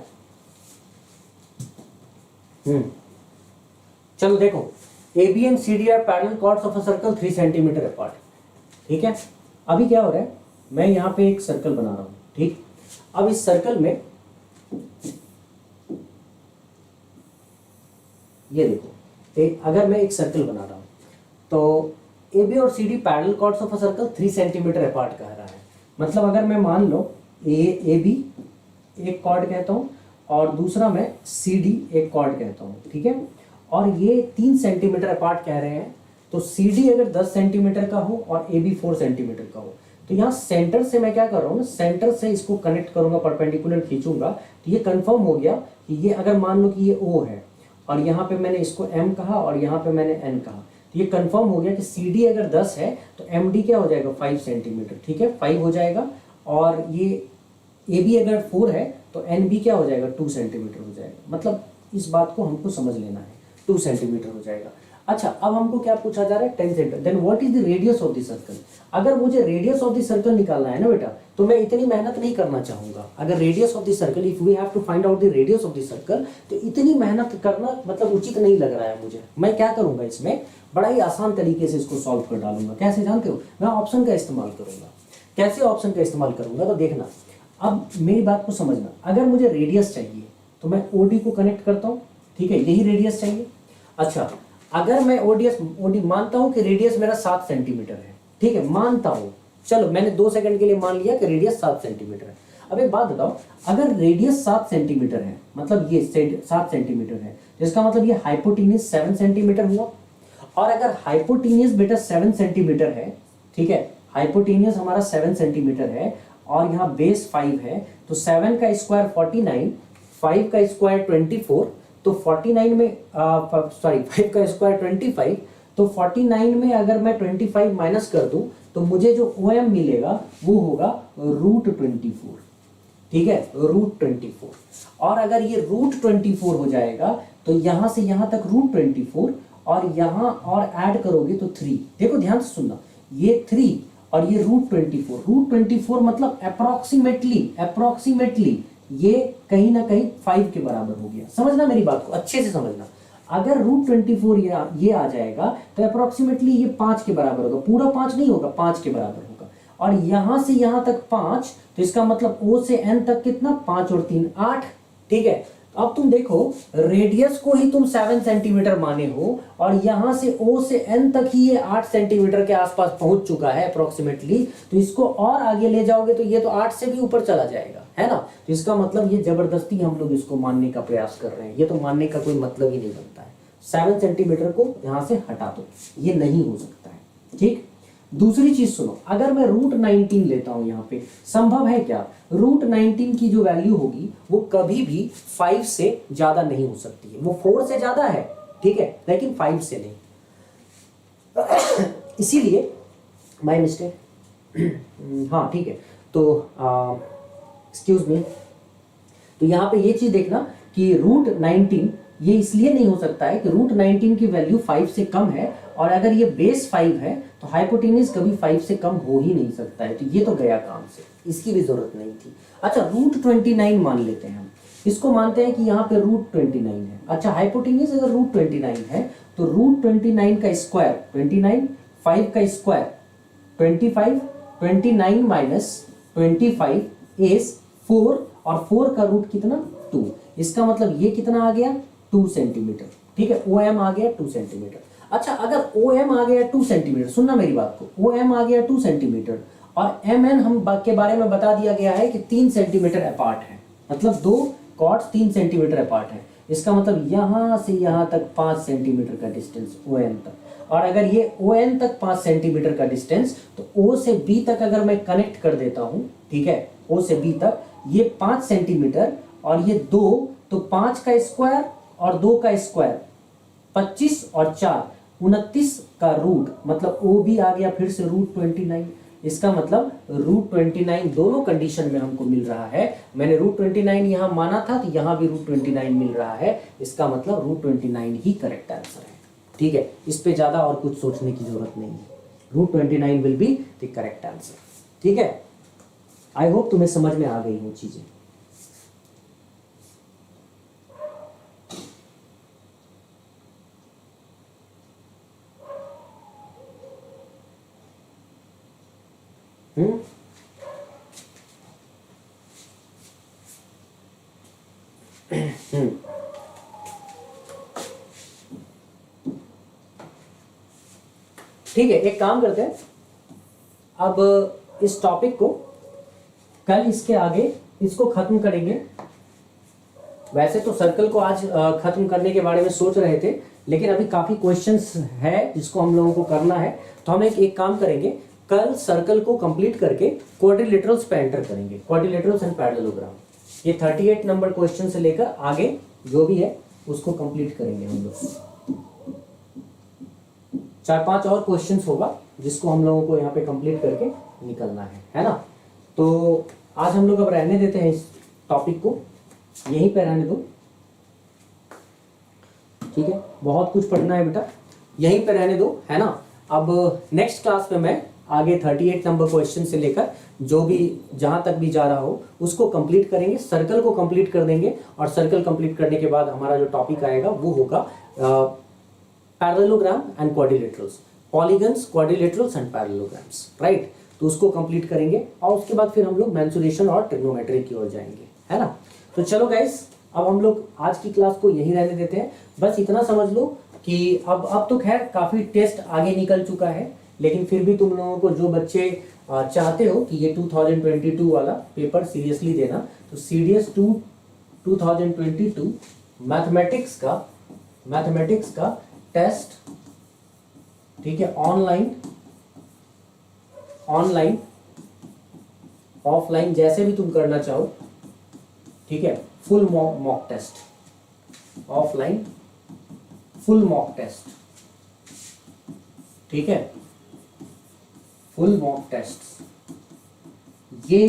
चलो देखो, AB and CD are parallel chords of a circle 3 centimeter apart. ठीक है, अभी क्या हो रहा है, मैं यहाँ पे एक सर्कल बना रहा हूँ, ठीक, अब इस सर्कल में ये देखो, अगर मैं एक सर्कल बना रहा हूँ तो AB और CD parallel chords of a circle 3 centimetre apart कह रहा है, मतलब अगर मैं मान लो AB एक कॉर्ड कहता हूँ और दूसरा मैं CD एक कॉर्ड कहता हूँ, ठीक है, और ये 3 सेंटीमीटर अपार्ट कह रहे हैं, तो CD अगर 10 सेंटीमीटर का हो और AB 4 सेंटीमीटर का हो, तो यहाँ सेंटर से मैं क्या कर रहा हूँ ना, सेंटर से इसको कनेक्ट करूंगा, परपेंडिकुलर खींचूंगा, तो ये कंफर्म हो गया कि ये अगर मान लो कि ये O है और यहाँ पे मैंने इसको M कहा और यहाँ पे मैंने N कहा, तो ये कंफर्म हो गया कि CD अगर 10 है तो MD क्या हो जाएगा 5 सेंटीमीटर, ठीक है, 5 हो जाएगा, और ये AB अगर 4 है तो NB क्या हो जाएगा 2 सेंटीमीटर हो जाएगा, मतलब इस बात को हमको समझ लेना है, 2 सेंटीमीटर हो जाएगा। अच्छा, अब हमको क्या पूछा जा रहा है, 10 centimetre. Then what is the radius of the circle. अगर मुझे रेडियस ऑफ द सर्कल निकालना है ना बेटा, तो मैं इतनी मेहनत नहीं करना चाहूंगा। अगर radius of the circle, if we have to find out the radius of the circle, तो इतनी मेहनत करना मतलब उचित नहीं लग रहा है मुझे। मैं क्या करूंगा, इसमें बड़ा ही आसान तरीके से इसको सॉल्व कर डालूंगा। कैसे जानते हो, मैं ऑप्शन का इस्तेमाल करूंगा। कैसे ऑप्शन का इस्तेमाल करूंगा, तो देखना, अब मेरी बात को समझना। अगर मुझे रेडियस चाहिए तो मैं ओडी को कनेक्ट करता हूं, ठीक है, यही रेडियस चाहिए। अच्छा, अगर मैं ओडी मानता हूं कि रेडियस मेरा 7 सेंटीमीटर है, ठीक है, मानता हूं, चलो मैंने 2 सेकंड के लिए मान लिया कि रेडियस 7 सेंटीमीटर है। अब एक बात बताओ, अगर रेडियस 7 सेंटीमीटर है, मतलब ये 7 सेंटीमीटर है, तो इसका मतलब ये हाइपोटेन्यूज 7 सेंटीमीटर हुआ। और अगर हाइपोटेन्यूज बेटा 7 सेंटीमीटर है, ठीक है, हाइपोटेन्यूज हमारा 7 सेंटीमीटर है और यहाँ बेस 5 है, तो 7 का स्क्वायर 49, 5 का स्क्वायर 24, तो 49 में सॉरी 5 का स्क्वायर 25, तो 49 में अगर मैं 25 माइनस कर दूं तो मुझे जो OM मिलेगा वो होगा √24, ठीक है, √24। और अगर ये √24 हो जाएगा तो यहां से यहां तक √24 और यहां और ऐड करोगे तो 3। देखो ध्यान से सुनना, ये 3 और ये √24 मतलब अप्रोक्सीमेटली ये कहीं ना कहीं 5 के बराबर हो गया। समझना मेरी बात को, अच्छे से समझना। अगर √24 ये आ जाएगा तो अप्रोक्सीमेटली ये 5 के बराबर होगा। पूरा 5 नहीं होगा, 5 के बराबर होगा। और यहां से यहां तक 5, तो इसका मतलब O से N तक कितना, 5 और 3 8, ठीक है। अब तुम देखो, रेडियस को ही तुम 7 सेंटीमीटर माने हो और यहां से O से N तक ही ये 8 सेंटीमीटर के आसपास पहुंच चुका है अप्रोक्सीमेटली। तो इसको और आगे ले जाओगे तो ये तो 8 से भी ऊपर चला जाएगा, है ना। तो इसका मतलब ये जबरदस्ती हम लोग इसको मानने का प्रयास कर रहे हैं। ये तो मानने का कोई मतलब ही नहीं बनता है। 7 सेंटीमीटर को यहां से हटा दो, ये नहीं हो सकता है, ठीक। दूसरी चीज सुनो, अगर मैं √19 लेता हूं यहां पे, संभव है क्या, √19 की जो वैल्यू होगी वो कभी भी 5 से ज्यादा नहीं हो सकती है। वो 4 से ज्यादा है, ठीक है, लेकिन 5 से नहीं। इसीलिए माय मिस्टेक, हाँ ठीक है। तो एक्सक्यूज मी, तो यहां पे ये चीज देखना कि √19 ये इसलिए नहीं हो सकता है कि √19 की वैल्यू 5 से कम है, और अगर ये बेस 5 है तो हाइपोटेन्यूज कभी 5 से कम हो ही नहीं सकता है। तो ये तो गया काम से, इसकी भी जरूरत नहीं थी। अच्छा, √29 मान लेते हैं हम, इसको मानते हैं कि यहाँ पे √29 है। अच्छा, हाइपोटेन्यूज अगर √29 है तो √29 का स्क्वायर 29, 5 का स्क्वायर 25, 29 माइनस 25 इज 4, और 4 का रूट कितना, 2। इसका मतलब ये कितना आ गया, 2 सेंटीमीटर, ठीक है। OM आ गया 2 सेंटीमीटर। अच्छा, अगर OM आ गया 2 सेंटीमीटर, सुनना मेरी बात को, OM आ गया 2 सेंटीमीटर और MN हम के बारे में बता दिया गया है कि 3 सेंटीमीटर अपार्ट है, मतलब 2 कॉर्ड्स 3 सेंटीमीटर अपार्ट है। इसका मतलब यहां से यहां तक 5 सेंटीमीटर का डिस्टेंस ON तक। और अगर ये ON तक 5 सेंटीमीटर का डिस्टेंस, तो O से B तक अगर मैं कनेक्ट कर देता हूं, ठीक है, O से B तक ये 5 सेंटीमीटर और ये 2, तो 5 का स्क्वायर और 2 का स्क्वायर 25 और 4 29 का रूट, मतलब OB आ गया फिर से √29। इसका मतलब √29 दोनों कंडीशन में हमको मिल रहा है। मैंने √29 यहां माना था तो यहां भी √29 मिल रहा है। इसका मतलब √29 ही करेक्ट आंसर है, ठीक है। इस पे ज्यादा और कुछ सोचने की जरूरत नहीं है। √29 will be the correct answer, ठीक है। आई होप तुम्हें समझ में आ गई वो चीजें। ठीक है, एक काम करते हैं, अब इस टॉपिक को कल इसके आगे इसको खत्म करेंगे। वैसे तो सर्कल को आज खत्म करने के बारे में सोच रहे थे, लेकिन अभी काफी क्वेश्चंस है जिसको हम लोगों को करना है। तो हम एक काम करेंगे, कल सर्कल को कंप्लीट करके क्वाड्रिलेटरल्स पे एंटर करेंगे, क्वाड्रिलेटरल्स एंड पैरेललोग्राम। ये 38 नंबर क्वेश्चन से लेकर आगे जो भी है उसको कंप्लीट करेंगे हम लोग। 4-5 और क्वेश्चंस होगा जिसको हम लोगों को यहाँ पे कंप्लीट करके निकलना है ना। तो आज हम लोग अब रहने देते हैं इस टॉपिक को, यहीं पे रहने दो, ठीक है। बहुत कुछ पढ़ना है बेटा, यहीं पे रहने दो, है ना। अब नेक्स्ट क्लास में मैं आगे 38 नंबर क्वेश्चन से लेकर जो भी जहां तक भी जा रहा हो उसको कंप्लीट करेंगे, सर्कल को कंप्लीट कर देंगे, और सर्कल कंप्लीट करने के बाद हमारा जो टॉपिक आएगा वो होगा parallelogram and quadrilaterals, polygons, quadrilaterals and parallelograms, right. तो उसको कंप्लीट करेंगे और उसके बाद फिर हम लोग मेंसुरेशन और ट्रिग्नोमेट्री की ओर जाएंगे, है ना। तो चलो गाइस, अब हम लोग आज की क्लास को यहीं रहने देते हैं। बस इतना समझ लो कि अब तो खैर काफी टेस्ट आगे निकल चुका है, लेकिन फिर भी तुम लोगों को जो बच्चे चाहते हो कि ये 2022 वाला पेपर सीरियसली देना, तो सीडीएस 2022 मैथमेटिक्स का टेस्ट, ठीक है, ऑनलाइन ऑफलाइन जैसे भी तुम करना चाहो, ठीक है, full mock test, offline full mock test, ठीक है, फुल मॉक टेस्ट ये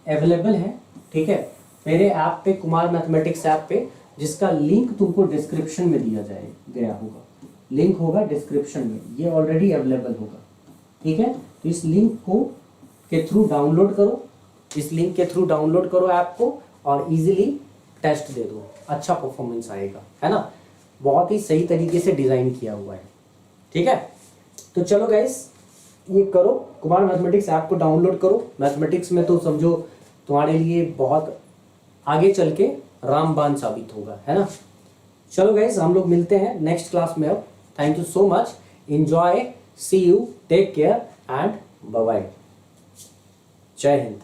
अवेलेबल है, ठीक है, मेरे ऐप पे, कुमार मैथमेटिक्स ऐप पे, जिसका लिंक तुमको डिस्क्रिप्शन में दिया गया होगा, लिंक होगा डिस्क्रिप्शन में, ये ऑलरेडी अवेलेबल होगा, ठीक है। तो इस लिंक को के थ्रू डाउनलोड करो, इस लिंक के थ्रू डाउनलोड करो ऐप को और इजीली टेस्ट दे दो, अच्छा परफॉर्मेंस आएगा, है ना। बहुत ही सही तरीके से डिजाइन किया हुआ है, ठीक है। तो चलो गाइस, ये करो, कुमार मैथमेटिक्स ऐप को डाउनलोड करो। मैथमेटिक्स में तो समझो तुम्हारे लिए बहुत आगे चल के रामबाण साबित होगा, है ना। चलो गाइस, हम लोग मिलते हैं नेक्स्ट क्लास में। अब thank you so much, enjoy, see you, take care and bye bye, जय हिंद।